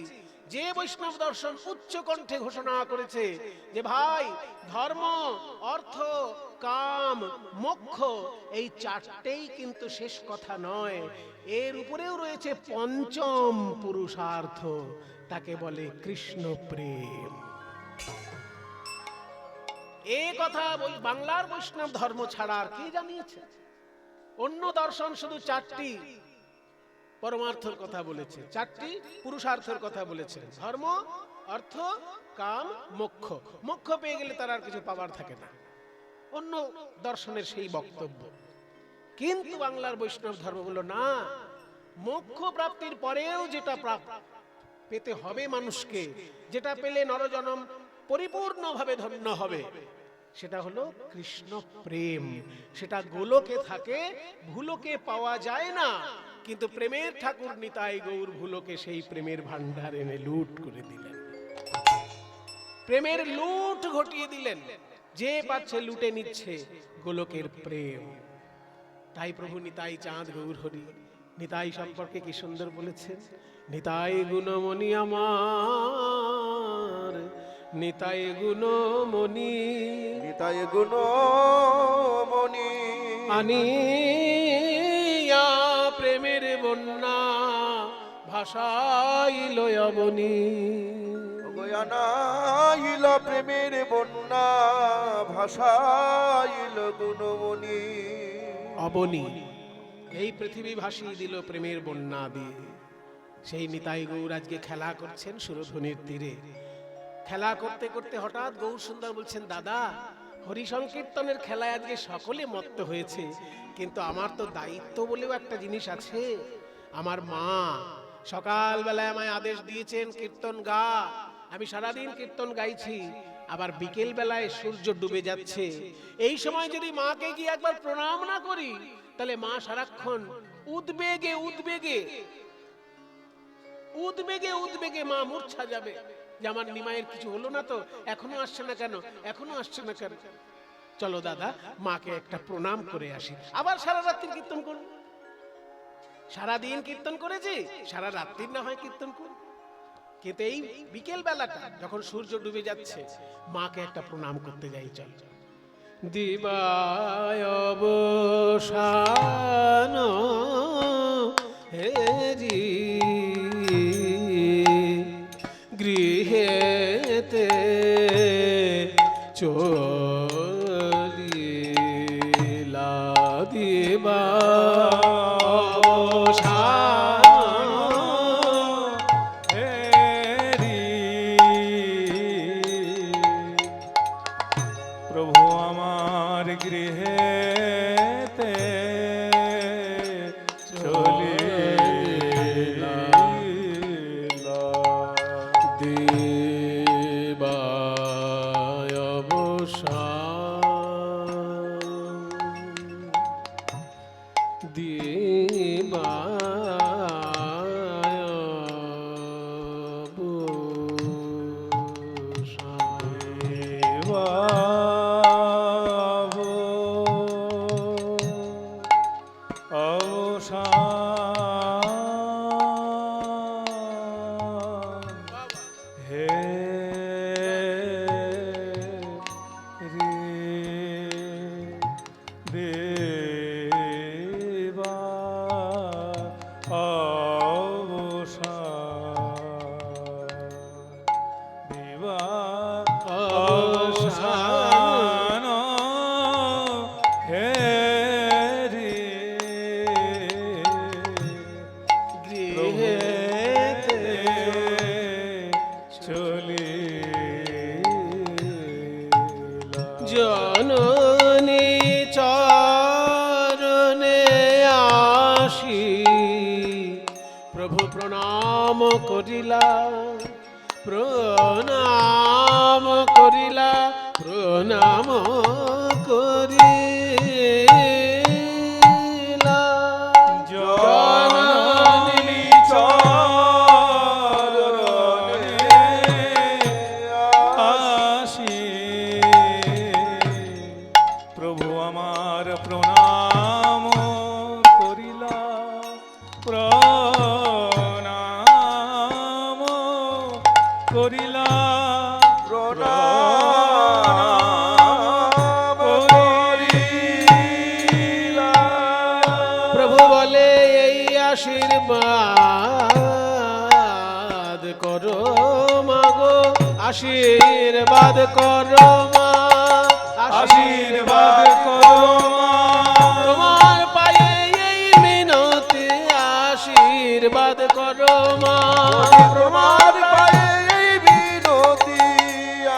যে বৈষ্ণব দর্শন উচ্চ কণ্ঠে ঘোষণা করেছে যে ভাই, ধর্ম, অর্থ, কাম, মোক্ষ এই চারটেই কিন্তু শেষ কথা নয়, এর উপরেও রয়েছে পঞ্চম পুরুষার্থ, তাকে বলে কৃষ্ণ প্রেম। এই কথা বাংলার বৈষ্ণব ধর্ম ছাড়া আর কে জানিয়েছে? অন্য দর্শন শুধু 4টি পরমার্থের কথা বলেছে, 4টি পুরুষার্থের কথা বলেছে, ধর্ম, অর্থ, কাম, মোক্ষ। মোক্ষ পেয়ে গেলে তার আর কিছু পাওয়ার থাকে না, অন্য দর্শনের সেই বক্তব্য। কিন্তু বাংলার বৈষ্ণব ধর্ম বলল না, মোক্ষ প্রাপ্তির পরেও যেটা পেতে হবে মানুষকে, যেটা পেলে নরজনম পরিপূর্ণভাবে ধন্য হবে, সেটা হলো কৃষ্ণ প্রেম। সেটা গোলকে থাকে, ভুলোকে পাওয়া যায় না, কিন্তু প্রেমের ঠাকুর নিতাই গৌর ভুলোকে সেই প্রেমের ভান্ডার এনে লুট করে দিলেন, প্রেমের লুট ঘটিয়ে দিলেন। যে পাচ্ছে লুটে নিচ্ছে গোলকের প্রেম। তাই প্রভু নিতাই চাঁদ গৌর হরি নিতাই সম্পর্কে কি সুন্দর বলেছেন, নিতাই গুণমণি আমার, নিতাই গুণমণি, নিতাই গুণমণি, আনিয়া প্রেমের বন্যা ভাষাইল অবনী। আনাইল প্রেমের বন্যা ভাষাইল গুণমণি। অবনী, এই পৃথিবী ভাসিয়ে দিল প্রেমের বন্যা দিয়ে। সেই নিতাই গৌর আজকে খেলা করছেন সুরধুনির তীরে। খেলা করতে করতে হঠাৎ গৌর সুন্দর বলছেন, দাদা, হরি সংকীর্তনের খেলায় আজকে সকলে মত্ত হয়েছে, কিন্তু আমার তো দায়িত্ব বলেও একটা জিনিস আছে। আমার মা সকালবেলায় আমায় আদেশ দিয়েছেন, কীর্তন গা। আমি সারাদিন কীর্তন গাইছি, আবার বিকেল বেলায় সূর্য ডুবে যাচ্ছে, এই সময় যদি মাকে গিয়ে একবার প্রণাম না করি, তাহলে মা সারাক্ষণ উদ্বেগে উদ্বেগে উদ্বেগে উদ্বেগে মা মূর্ছা যাবে, যে আমার নিমাইয়ের কিছু হলো না তো, এখনো আসছে না কেন, এখনো আসছে না কেন। চলো দাদা, মাকে একটা প্রণাম করে আসি। আবার সারা রাত্রি কীর্তন করব। সারাদিন কীর্তন করেছি, সারা রাত্রি না হয় কীর্তন করব, কিন্তু এই বিকেল বেলাটা যখন সূর্য ডুবে যাচ্ছে, মাকে একটা প্রণাম করতে যাই। চল দিবায় অবসান হেরি গৃহেতে চলিলা দিবা প্রভু আমার গৃহেতে চলিলা দেবায় অবসান, দেবায় অবসান হে রে করিলা প্রণাম করিলা প্রণাম করিলা জননী চরণে আসি প্রভু আমার প্রণাম করিলা প্রণাম করিলা প্রণাম করিলা। প্রভু বলে এই আশীর্বাদ করো মাগো আশীর্বাদ করো মা আশীর্বাদ করো মা। তোমার পায়ে এই মিনতি আশীর্বাদ করো মা তোমার পায়ে এই বিনতি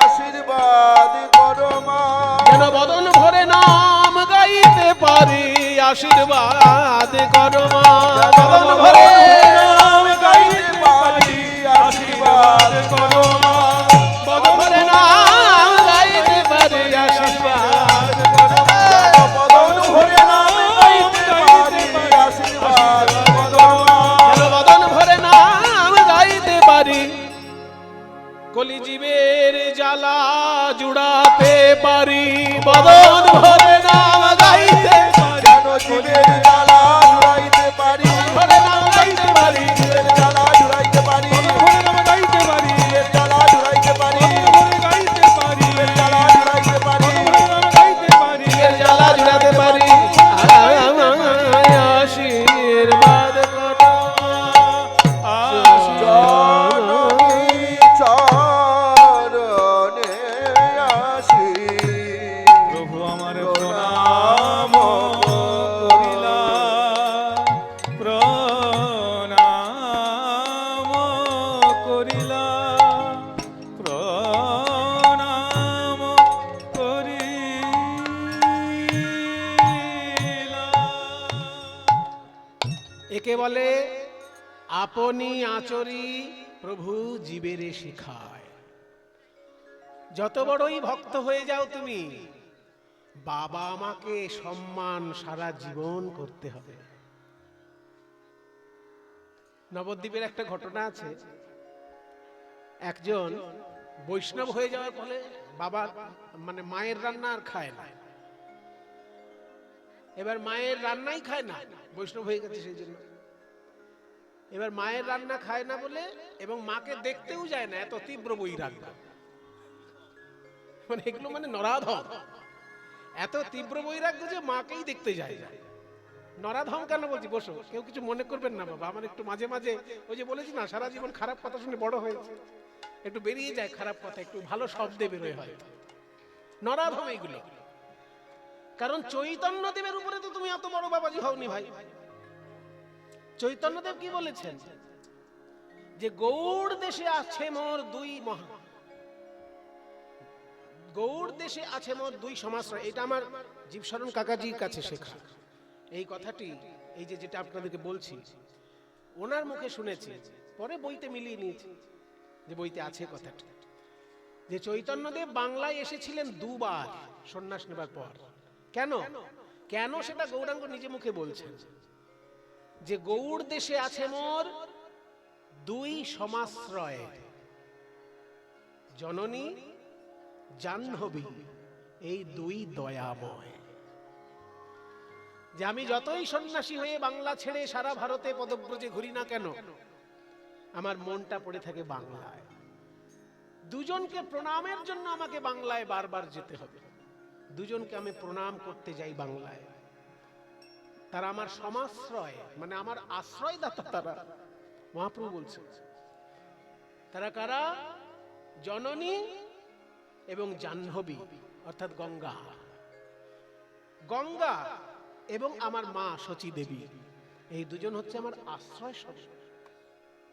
আশীর্বাদ করো মা। যেন বদন ভরে নাম গাইতে পারি আশীর্বাদ করো মা বদন ভরে নাম গাইতে পারি আশীর্বাদ করো মা। বদন ভরে নাম গাইতে পারি আশীর্বাদ করো মা বদন ভরে নাম গাইতে পারি আশীর্বাদ করো মা। যেন বদন ভরে নাম গাইতে পারি কলিজীবের জ্বালা জুড়াতে পারি বদন ভরে নাম গাইতে পারি যেন জীবের জ্বালা জুড়াইতে পারি। ভরে নাম গাইতে পারি জীবের জ্বালা জুড়াইতে পারি। গাইতে পারি জীবের জ্বালা জুড়াইতে পারি। গাইতে পারি জীবের জ্বালা জুড়াইতে পারি। গাইতে পারি এর জ্বালা জুড়াতে পারি আমায় আশীর্বাদ করো জননী চরণে আসি প্রভু আমার প্রণাম করিলা প্রণাম করিলা প্রণাম করিলা। একে বলে আপনি আচরি প্রভু জীবেরে শিখায় যত বড়ই ভক্ত হয়ে যাও তুমি বাবা আমাকে সম্মান সারা জীবন করতে হবে। নবদ্বীপের একটা ঘটনা আছে, একজন বৈষ্ণব হয়ে যাওয়ার ফলে বাবা মানে মায়ের রান্না আর খায় না। এবার মায়ের রান্নাই খায় না, বৈষ্ণব হয়ে গেছে সেই জন্য। এবার মায়ের রান্না খায় না বলে এবং মাকে দেখতেও যায় না, এত তীব্র বৈরাগ্য। মানে এগুলো মানে নরাধম, এত তীব্র বৈরাগ্য যে মাকেই দেখতে যায় না। নরাধম কেন বলছি, বসো, কেউ কিছু মনে করবেন না বাবা, আমার একটু মাঝে মাঝে ওই যে বলেছি না সারা জীবন খারাপ কথা শুনে বড় হয়েছে, একটু বেরিয়ে যায় খারাপ কথা, একটু ভালো শব্দে বেরোয় হয়। নরাধম এইগুলো। কারণ চৈতন্যদেবের উপরে তো তুমি এত বড় বাবাজি হওনি ভাই। চৈতন্যদেব কি বলেছেন যে গৌড় দেশে আছে মোর দুই মহা, গৌড় দেশে আছে মোর দুই সমাশ্রয়। এটা আমার জীবশরণ কাকাজির কাছে শেখা এই কথাটি, এই যে যেটা আপনাদেরকে বলছি ওনার মুখে শুনেছি, পরে বইতে মিলিয়ে নিয়েছি যে বইতে আছে কথাটি, যে চৈতন্যদেব বাংলায় এসেছিলেন দুবার সন্ন্যাস নেবার পর। কেন কেন সেটা গৌরাঙ্গ নিজে মুখে বলছেন যে গৌড় দেশে আছে মোর দুই সমাশ্রয়, জননী জাহ্নবী, এই দুই দয়াময়। যে আমি যতই সন্ন্যাসী হয়ে বাংলা ছেড়ে সারা ভারতে পদব্রজে ঘুরি না কেন, আমার মনটা পড়ে থাকে বাংলায়। দুজনকে প্রণামের জন্য আমাকে বাংলায় বারবার যেতে হবে, দুজনকে আমি প্রণাম করতে যাই বাংলায়। তারা আমার সমাশ্রয়, মানে আমার আশ্রয়দাতা। তারা মহাপ্রভু বলছেন তারা কারা? জননী এবং জাহ্নবী, অর্থাৎ গঙ্গা। গঙ্গা এবং আমার মা শচী দেবী, এই দুজন হচ্ছে আমার আশ্রয় স্বরূপ।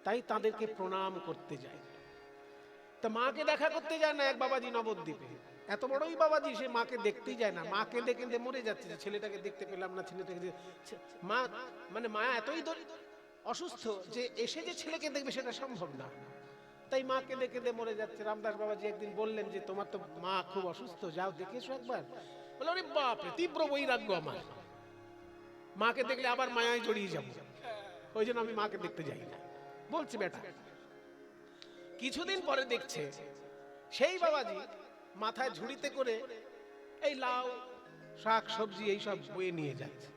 তাই তাদেরকে প্রণাম করতে যাই। তা মাকে দেখা করতে যায় না এক বাবাজি নবদ্বীপে, এত বড়ই বাবাজি, সে মাকে দেখতেই যায় না। মাকে দেখে মরে যাচ্ছে, ছেলেটাকে দেখতে পেলাম না, ছেলেটাকে মা মানে মায়া এতই অসুস্থ যে এসে যে ছেলেকে দেখবে সেটা সম্ভব না, তাই মা কেঁদে কেঁদে মরে যাচ্ছে। রামদাস বাবাজি একদিন বললেন যে তোমার তো মা খুব অসুস্থ, যাও দেখেছো একবার। বলে ওরে বাপরে, তীব্র বৈরাগ্য আমার, মাকে দেখলে আবার মায়ায় জড়িয়ে যাবো, ওই জন্য আমি মাকে দেখতে যাই না। বলছি বেটা, কিছুদিন পরে দেখছে সেই বাবাজি মাথায় ঝুড়িতে করে এই লাউ শাক সবজি এইসব বয়ে নিয়ে যাচ্ছে।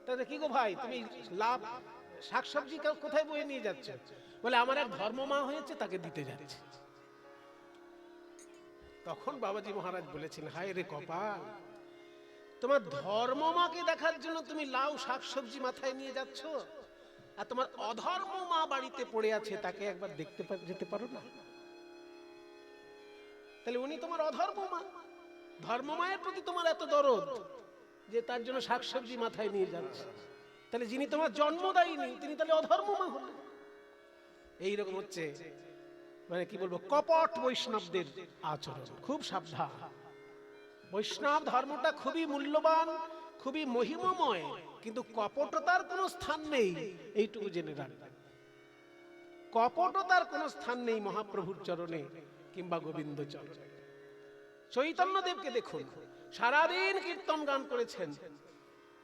তাহলে কি গো ভাই, তুমি লাভ শাক সবজি কোথায় বয়ে নিয়ে যাচ্ছ? বলে আমার এক ধর্মমা হয়েছে, তাকে দিতে যাচ্ছে। তখন বাবাজি মহারাজ বলেছেন, হায় রে কপাল, তোমার ধর্মমাকে দেখার জন্য তুমি লাউ শাক সবজি মাথায় নিয়ে যাচ্ছ, আর তোমার অধর্ম মা বাড়িতে পড়ে আছে, তাকে একবার দেখতে যেতে পারো না? তাহলে উনি তোমার অধর্ম মা, ধর্ম মায়ের প্রতি তোমার এত দরদ যে তার জন্য শাকসবজি মাথায় নিয়ে যাচ্ছে। তাহলে যিনি তোমার জন্ম দেয়নি তিনি তাহলে অধর্ম মা হলেন। এইরকম হচ্ছে মানে কি বলবো, কপট বৈষ্ণবদের আচরণ। খুব সাবধান, বৈষ্ণব ধর্মটা খুবই মূল্যবান, খুবই মহিমাময়, কিন্তু কপটতার কোনো স্থান নেই, এইটুকু জেনে রাখবেন। কপটতার কোনো স্থান নেই মহাপ্রভুর চরণে কিংবা গোবিন্দ চরণে। চৈতন্যদেবকে দেখুন, সারাদিন কীর্তন গান করেছেন,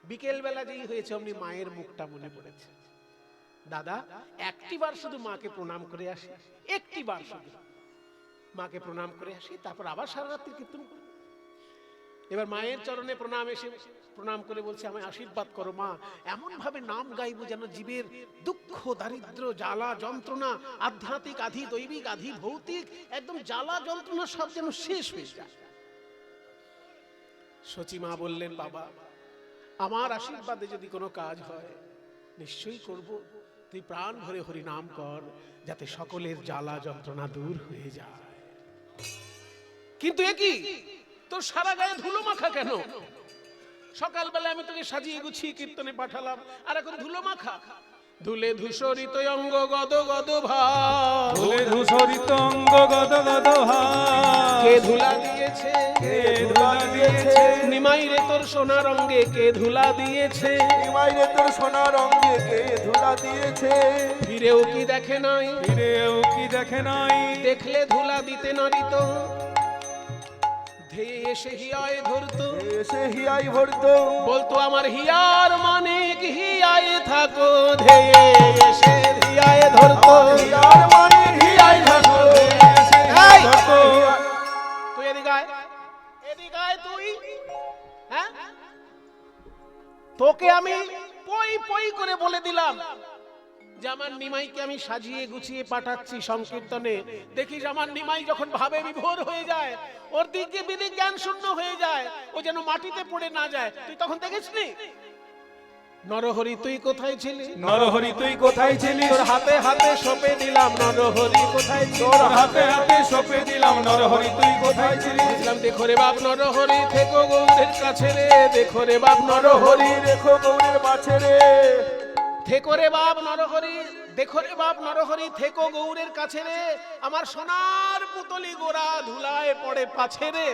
বিকেল বেলা যেই হয়েছে অমনি মায়ের মুখটা মনে পড়েছে। দাদা একটিবার শুধু মাকে প্রণাম করে আসি, একটিবার শুধু মাকে প্রণাম করে আসি, তারপর আবার সারা রাত্রি কীর্তন করি। এবার মায়ের চরণে প্রণাম এসে প্রণাম করে বলছে, আমায় আশীর্বাদ করো মা, এমন ভাবে নাম গাইবো যেন জীবের দুঃখ দারিদ্র জ্বালা যন্ত্রণা, আধ্যাত্মিক আধি দৈবিক আধি ভৌতিক, একদম জ্বালা যন্ত্রণা সব যেন শেষ হয়ে যায়। সচি মা বললেন, বাবা আমার আশীর্বাদে যদি কোনো কাজ হয় নিশ্চয়ই করব, তুই প্রাণ ভরে হরি নাম কর, যাতে সকলের জ্বালা যন্ত্রণা দূর হয়ে যায়। কিন্তু এ কি, তোর সারা গায়ে ধুলো মাখা কেন? সকালবেলা আমি তোকে সাজিয়ে গুছিয়ে কীর্তনে পাঠালাম, আর এখন ধুলো মাখা। ধুলে ধূসরিত অঙ্গ গদ গদ ভাব, ধুলে ধূসরিত অঙ্গ গদ গদ ভাব, কে ধুলা দিয়েছে, কে ধুলা দিয়েছে, নিমাই রে তোর সোনা রঙে কে ধুলা দিয়েছে, নিমাই রে তোর সোনা রঙে কে ধুলা দিয়েছে, ফিরেও কি দেখে নাই, ফিরেও কি দেখে নাই, দেখলে ধুলা দিতে নারী তো, ধেয়ে এসে হিয়ায় ধরতো, এসে হিয়াই ভরতো, বলতো আমার হিয়ার মানিক হিয়ায় থাকো, ধেয়ে এসে হিয়ায় ধরতো, হিয়ার মানে হিয়াই থাকো। এই! তুই এদিকে আয়, এদিকে আয় তুই। হ্যাঁ, তোকে আমি পই পই করে বলে দিলাম যে আমার নিমাইকে আমি সাজিয়ে গুছিয়ে পাঠাচ্ছি সংকীর্তনে, দেখিস আমার নিমাই যখন ভাবে বিভোর হয়ে যায়, ওর দিকে বিদিক জ্ঞান শূন্য হয়ে যায়, ও যেন মাটিতে পড়ে না যায়। তুই তখন দেখিসনি? নরহরি তুই কোথায় ছিলি, নরহরি তুই কোথায় ছিলিস, তোর হাতে হাতে সঁপে দিলাম নরহরি কোথায় ছিলি, তোর হাতে হাতে সঁপে দিলাম নরহরি তুই কোথায় ছিলিস, বুঝলাম দেখো রে বাপ নরহরি থেকো গৌরের কাছে রে, দেখো রে বাপ নরহরি রেখো গৌরের মাঝে রে, থেকো রে বাপ নরহরি, দেখো রে বাপ নরহরি থেকো গৌরের কাছে রে, আমার সোনার পুতলি গোরা ধুলায় পড়ে পাছে রে,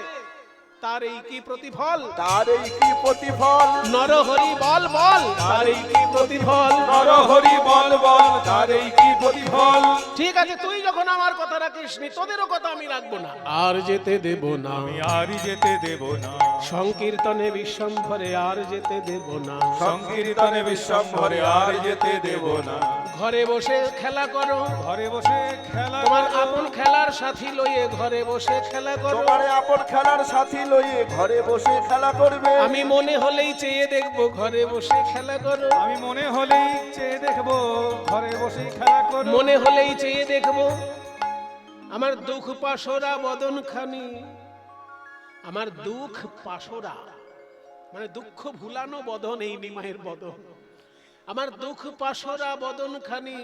তার এই কি প্রতিফল, তার এই কি প্রতিফল, নরহরি বল বল, তার এই কি প্রতিফল, নরহরি বল বল, তার এই কি প্রতিফল। ঠিক আছে, তুই যখন আমার কথা রাখিসনি, তোদেরও কথা আমি রাখবো না, আর যেতে দেব না, আমি আর যেতে দেব না, সংকীর্তনে বিশ্বম্ভরে আর যেতে দেব না, সংকীর্তনে বিশ্বম্ভরে আর যেতে দেব না, ঘরে বসে খেলা করো, ঘরে বসে খেলা তোমার করো, আপন খেলার সাথী লইয়ে ঘরে বসে খেলা করো, তোমার আপন খেলার সাথী লইয়ে ঘরে বসে খেলা করবে, আমি মনে হলেই চেয়ে দেখবো ঘরে বসে খেলা করো, আমি মনে হলেই চেয়ে দেখবো ঘরে বসে খেলা করো, মনে হলেই চেয়ে দেখবো আমার দুঃখ পাশরা বদন খানি, আমার দুঃখ পাশরা মানে দুঃখ ভুলানো বদন, এই নিমাইয়ের বদন, আমার দুঃখ পাশরা বদন খানি,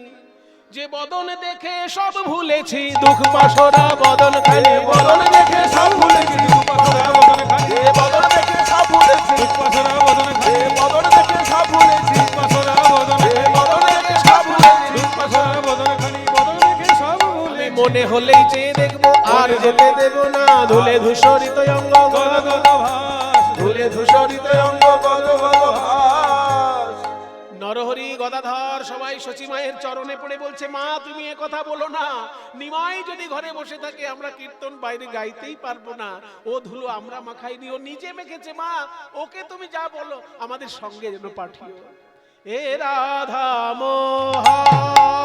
যে বদন দেখে সব ভুলেছি, দুঃখ পাশরা বদন খানি, বদন দেখে সব ভুলেছি, দুঃখ পাশরা বদন খানি, বদন দেখে সব ভুলেছি, দুঃখ পাশরা বদন খানি, বদন দেখে সব ভুলেছি, দুঃখ পাশরা বদন খানি, বদন দেখে সব ভুলেছি, দুঃখ পাশরা বদন খানি, বদন দেখে সব ভুলে, মনে হলেই চেয়ে দেখবো আর যেতে দেব না, ধুলে ধূসরিত অঙ্গ গদ গদ ভাস, ধুলে ধূসরিত অঙ্গ বল বল ভাস, নরহরি গদাধর সবাই শচী মায়ের চরণে পড়ে বলছে, মা তুমি এ কথা বলো না, নিমাই যদি ঘরে বসে থাকে আমরা কীর্তন বাইরে গাইতেই পারবো না, ও ধুলো আমরা মাখাইনি, ও নিজে মেখেছে, মা ওকে তুমি যা বলো আমাদের সঙ্গে যেন পাঠিও। এ রাধা মোহন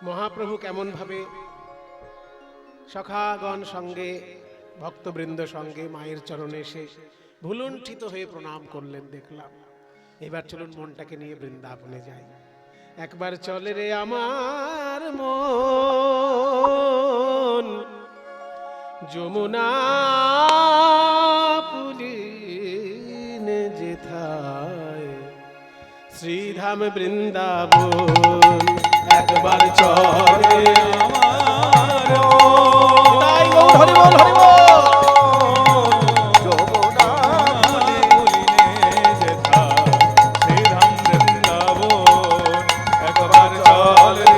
মহাপ্রভু কেমন ভাবে সখাগণ সঙ্গে ভক্তবৃন্দ সঙ্গে মায়ের চরণে এসে ভুলুণ্ঠিত হয়ে প্রণাম করলেন দেখলাম। এবার চলুন মনটাকে নিয়ে বৃন্দাবনে যাই। একবার চলে রে আমার মন যমুনা পুলিনে যেথায় শ্রীধাম বৃন্দাবন একবার চলে আমার তাই গৌর হরি বল হরি বল যমুনা পুলিনে যেথায় শ্রীধাম বৃন্দাবন একবার চলে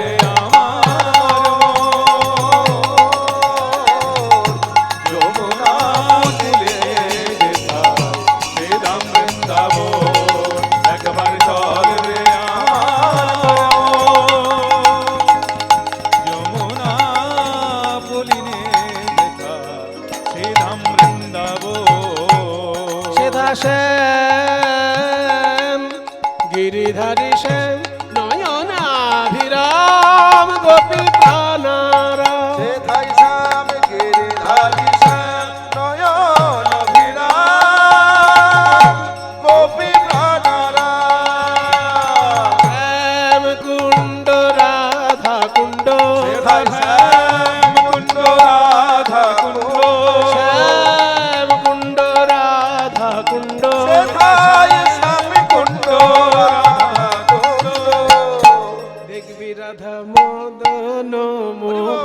গিরিধারী শ্যাম নয়নাভিরাম গোপী প্রাণারা সেথায় শ্যাম গিরিধারী শ্যাম নয়নাভিরাম গোপী প্রাণারা শ্যাম কুণ্ড রাধা কুণ্ড সেথায় শ্যাম কুণ্ড রাধা কুণ্ড শ্যাম কুণ্ড রাধা কুণ্ড সেথায় শ্যাম কুণ্ড দেখবি রাধা মদন মোহন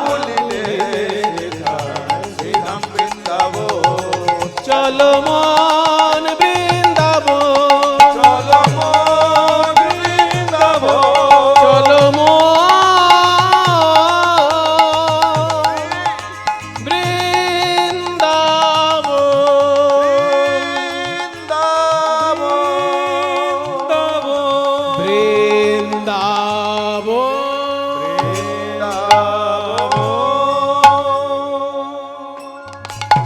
ভুলিলে শ্রীধাম বৃন্দাবন। চলো মন বৃন্দাবন, চলো মন বৃন্দাবন। চলো মন বৃন্দাবন, বৃন্দাবন।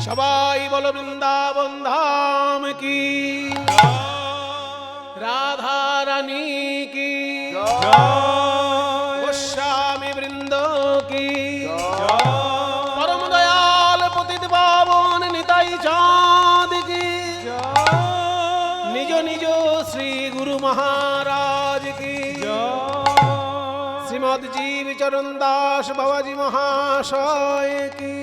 সবাই বলো বৃন্দাবন ধাম কি, রাধা রানী কি, গোস্বামী বৃন্দ কি, পরম দয়াল পতিত পাবন নিতাই চাঁদ কি, নিজ নিজ শ্রী গুরু মহারাজ কি, শ্রীমদ জীব চরণ দাস বাবাজি মহাশয় কি।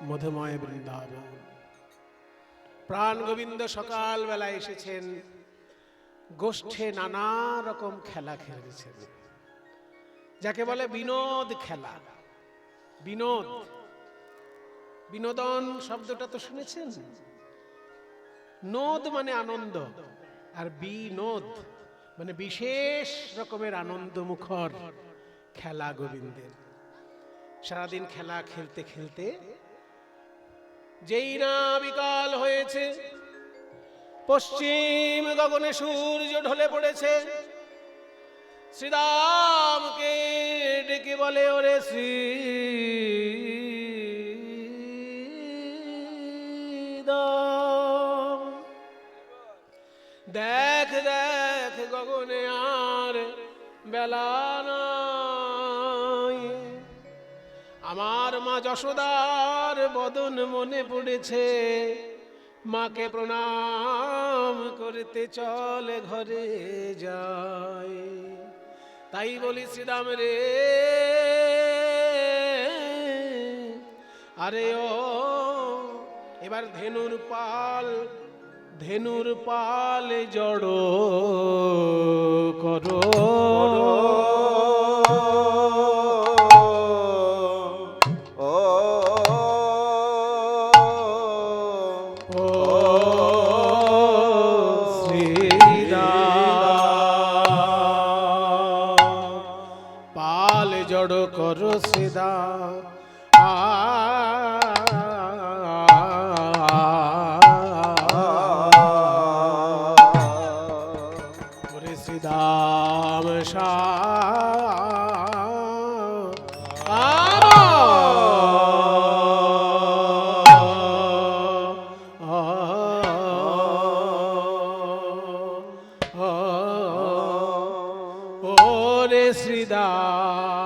মধুময় বৃন্দাবন। প্রাণ গোবিন্দ সকাল বেলা এসেছেন, গোষ্ঠে নানা রকম খেলা খেলেছেন, যাকে বলে বিনোদ খেলা। বিনোদ, বিনোদন শব্দটা তো শুনেছেন। নোদ মানে আনন্দ, আর বিনোদ মানে বিশেষ রকমের আনন্দ মুখর খেলা গোবিন্দের। সারাদিন খেলা খেলতে খেলতে যেই না বিকাল হয়েছে, পশ্চিম গগনে সূর্য ঢলে পড়েছে, শ্রীরামকে ডেকে বলে, ওরে শ্রীরাম, দেখ দেখ গগনে আর বেলা নাই, আমার মা যশোদার বদন মনে পড়েছে, মাকে প্রণাম করতে চল ঘরে যাই। তাই বলি শ্রীরাম রে, আরে ও এবার ধেনুর পাল জড় করো, পাল জড় করো শ্রীদা। ওরে শ্রীদাম ওরে শ্রীদাম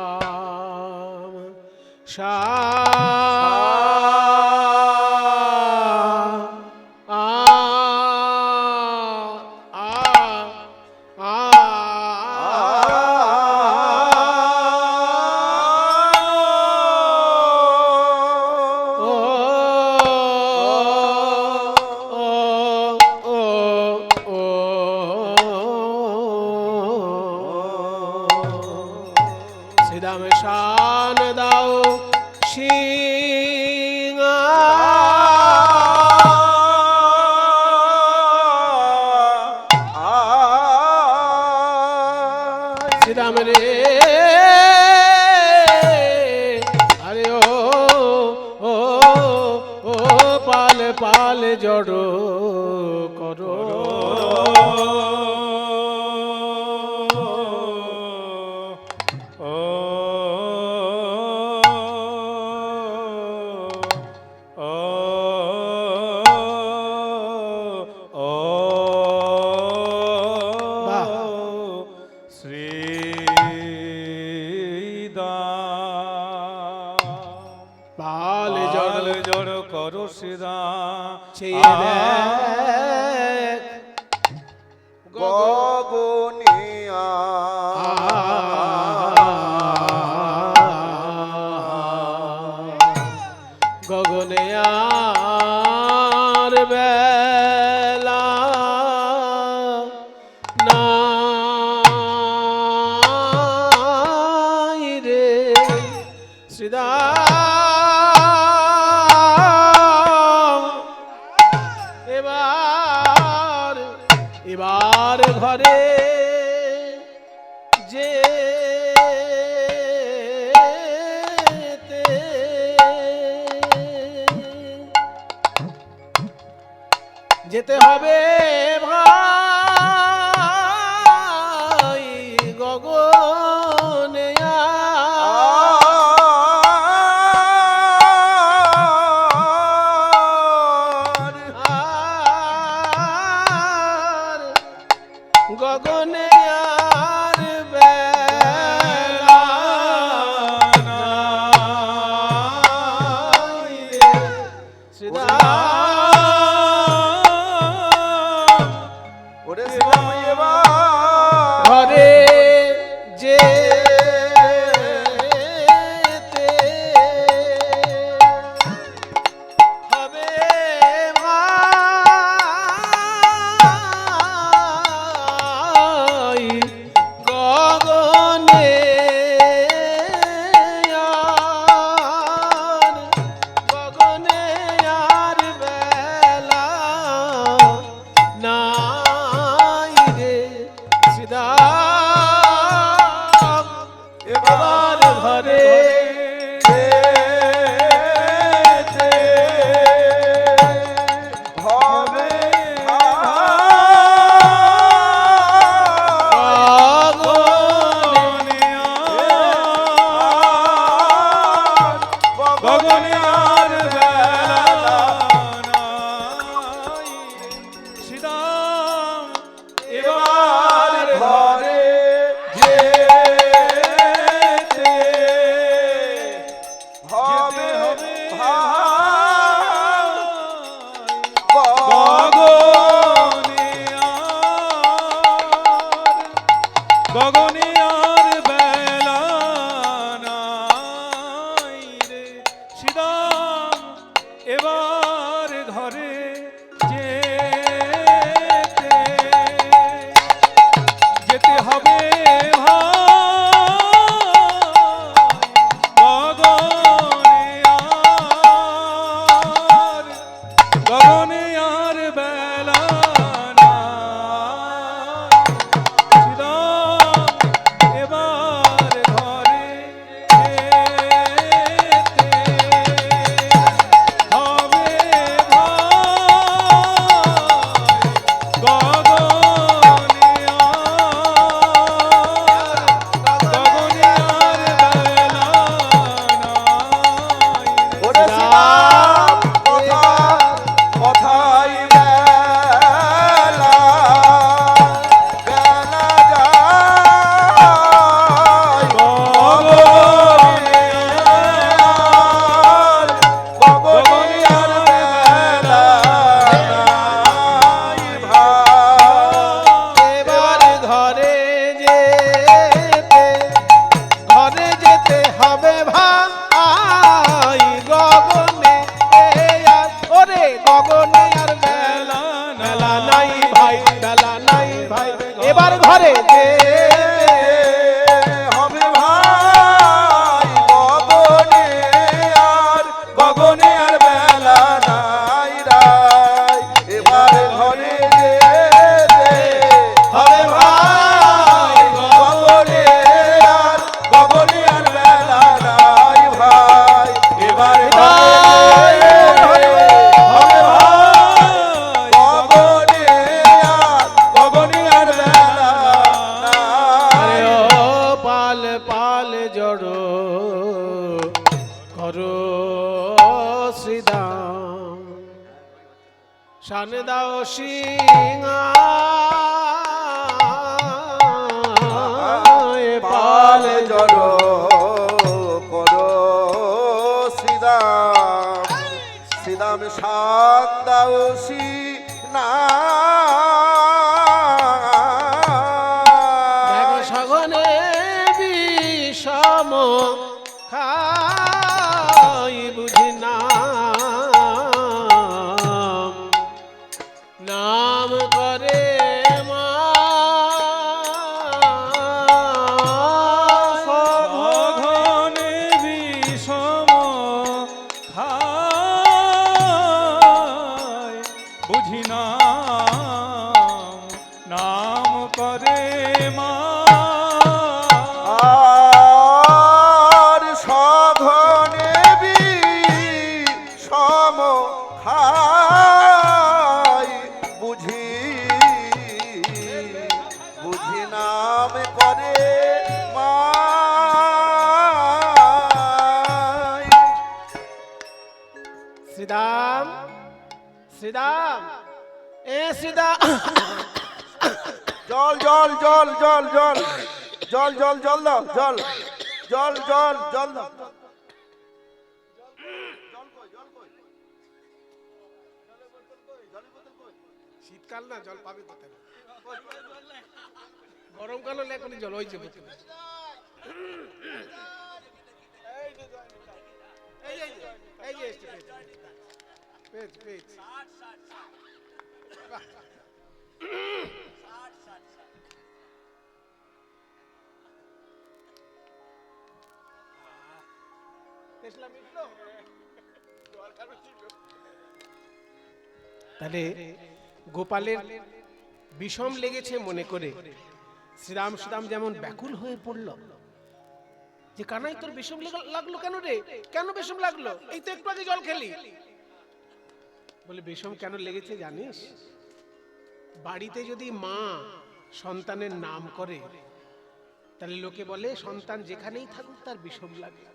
শ্রীদাম শান দাও সিংহা, শ্রীদাম রে, আরে ও পাল পাল জড় করো, পাল জড় করো সিদা চেয়ে দেখ গগনিয়া গগনে আর বেলা নাই, শ্রীরাম এবার এবার ঘরে যেতে হবে ভাই গগনে আর গগনে আর বেলা নাই রে। ওরে শ্রীরাম এবার ঘরে যে হবে ভাই গগনে আর গগনে আর বেলা নাই রে শ্রীরাম এবার ঘরে যেতে হবে গগনে আর বেলা শ্রীরাম এবার ঘরে যেতে হবে গগনে আর বেলা নাই রে শ্রীরাম এবার ঘরে যেতে হবে গগনে আর বেলা এবার ঘরে হবে গগনে আর বেলা ওরে শ্রীরাম কথাই বেলা যায় গগনে আর বেলা নাই ভাই এবার ঘরে যেতে হবে ভাই গগনে আর ওরে গগনে আর বেলা বেলা নাই ভাই বেলা নাই ভাই এবার ঘরে হবে ভাই গগনে আর বেলা নাই রাই এবার ঘরে যেতে হবে ভাই গগনে আর বেলা নাই ভাই এবার ঘরে হবে ভাই গগনে আর বেলা আরে নাই ও পাল পাল জড়ো করো শ্রীদাম শান দাও সিংহা পাল জড় করো শ্রীরাম শ্রীরাম সান্দাওসি না দেখো সঘনে বিষম খাই বুঝি নাম করে মা সঘনে বিষম শ্রীরাম, এ শ্রীরাম। জল জল জল জল জল জল জল জল দাও জল জল জল জল দাও শীতকাল না, জল পাবে কোথায়? গরমকাল হলে এখনই জল হয়েছে। এই যে এসছে, পেয়েছি। তাহলে গোপালের বিষম লেগেছে মনে করে শ্রীরাম যেমন ব্যাকুল হয়ে পড়ল যে কানাই তোর বিষম লাগলো কেন রে? কেন বিষম লাগলো? এই তো একটু আগে জল খেলি। বলে বিষম কেন লেগেছে জানিস? বাড়িতে যদি মা সন্তানের নাম করে তাহলে লোকে বলে সন্তান যেখানেই থাকুক তার বিষম লাগে।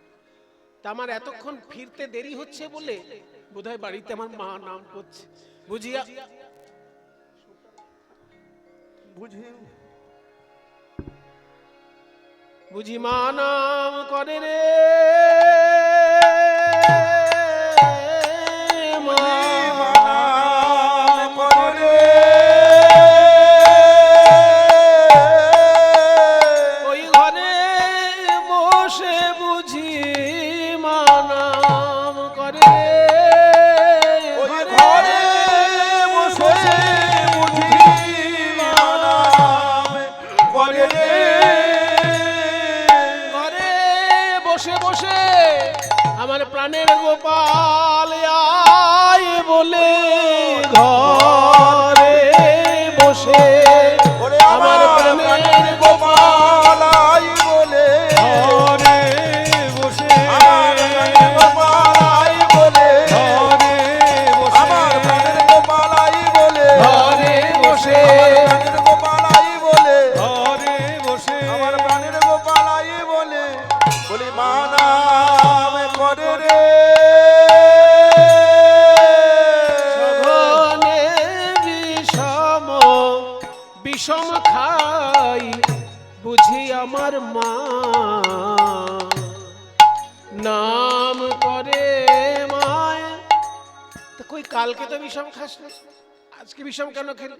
তা আমার এতক্ষণ ফিরতে দেরি হচ্ছে বলে বোধহয় বাড়িতে আমার মা নাম করছে। বুঝি মা নাম করে রে প্রাণের গোপাল আয় বলে ঘরে বসে। আমার প্রাণের গোপাল আয় বলে ঘরে বসে। আমার প্রাণের গোপাল আয় বলে ঘরে বসে। আমার প্রাণের গোপাল আয় বলে ঘরে বসে। প্রাণের গোপাল আয় বলে ঘরে বসে। আমার প্রাণের গোপাল আয় বলে বলি মা নাম করে রে সঘনে বিষম খাই বুঝি আমার মা নাম করে মায়। তো কই কালকে তো বিষম খাস না, আজকে বিষম কেন খেল?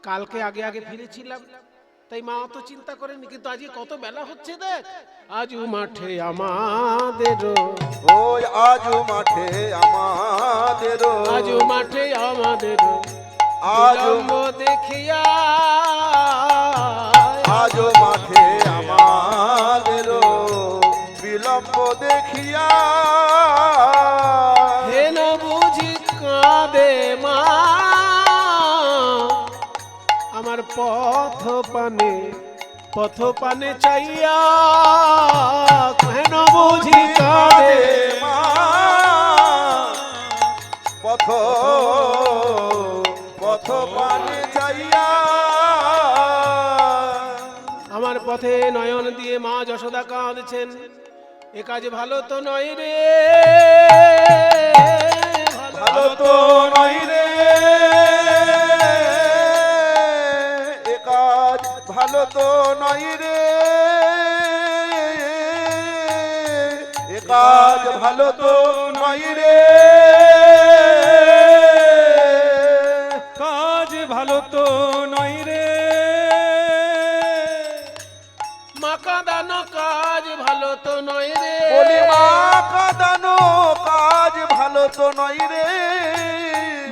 কালকে আগে আগে ফিরেছিলাম তাই মা অত চিন্তা করেনি, কিন্তু আজকে কত বেলা হচ্ছে দেখ। আজু মাঠে আমাদের, ওই আজু মাঠে আমাদের, আজু মাঠে আমাদের আজু দেখিয়া, আজু মাঠে আমাদের বিলম্ব দেখিয়া হেন বুঝি কাঁদে মা আমার পথ পানে চাইয়া। হেন বুঝি কাঁদে মা পথ পানে চাইয়া। আমার পথে নয়ন দিয়ে মা যশোদা কাঁদছেন। এ কাজ ভালো তো নয় রে, ভালো তো নয় রে, এ কাজ ভালো তো নয় রে, এ কাজ ভালো তো নয় রে, কাজ ভালো তো নয় রে। মা কাঁদানো কাজ ভালো তো নয় রে, বলি মা কাঁদানো কাজ ভালো তো নয় রে,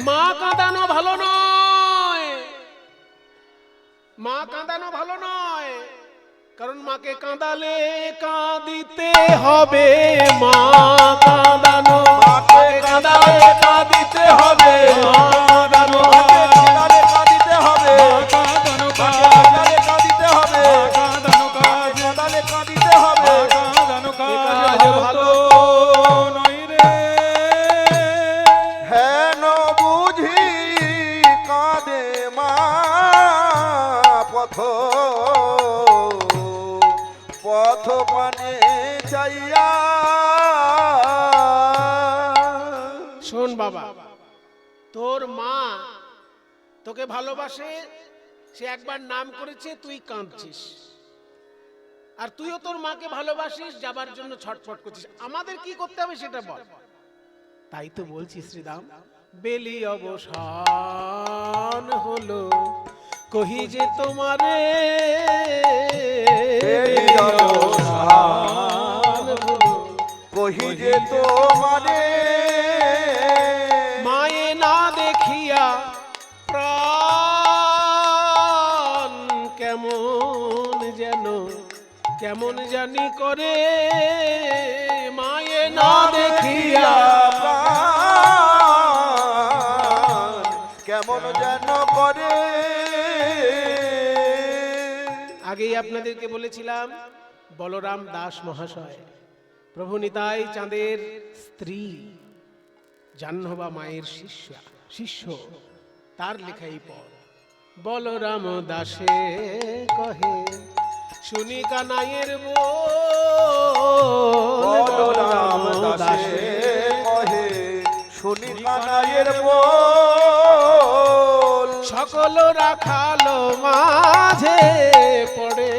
মা কাঁদানো ভালো নয়, মা কাঁদানো ভালো নয়। কারণ মাকে কাঁদালে কাঁদিতে হবে। মা কাঁদানো, মাকে কাঁদালে কাঁদিতে হবে, কাঁদানো মাকে কাঁদালে কাঁদিতে হবে, কাঁদানো মাকে কাঁদালে কাঁদিতে হবে, কাঁদানো কাজ কাঁদালে কাঁদিতে হবে। কাঁদানো কাজ ভালো নয় রে। হেন বুঝি কাঁদে মা পথ পানে চাইয়া। শোন বাবা, তোর মা তোকে ভালোবাসে, সে একবার নাম করেছে, তুই কাঁদছিস। আর তুইও তোর মাকে ভালোবাসিস, যাবার জন্য ছটফট করছিস। আমাদের কি করতে হবে সেটা বল। তাই তো বলছি শ্রীরাম, বেলি অবসান হলো, কহি যে তোমারে বেলি অবসান হলো, কহি যে তোমারে মায়ে না দেখিয়া প্রাণ কেমন যেন কেমন জানি করে, মায়ে না দেখিয়া প্রাণ কেমন যেন করে। আগেই আপনাদেরকে বলেছিলাম বলরাম দাস মহাশয় প্রভু নিতাই চাঁদের স্ত্রী, জাহ্নবা মায়ের শিষ্য, তার লেখাই পদ। বলরাম দাসে কহে শুনি কানাইয়ের বল, বলরাম দাসে কহে শুনি কানাইয়ের বল, সকল রাখালো মাঝে পড়ে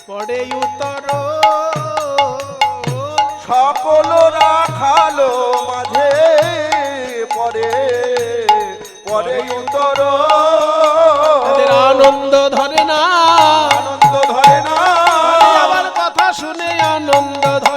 পড়ে উত্তর, সকল রাখালো মাঝে পরে পরে উত্তর, তাদের আনন্দ ধরে না, আনন্দ ধরে না, আবার কথা শুনে আনন্দ ধরে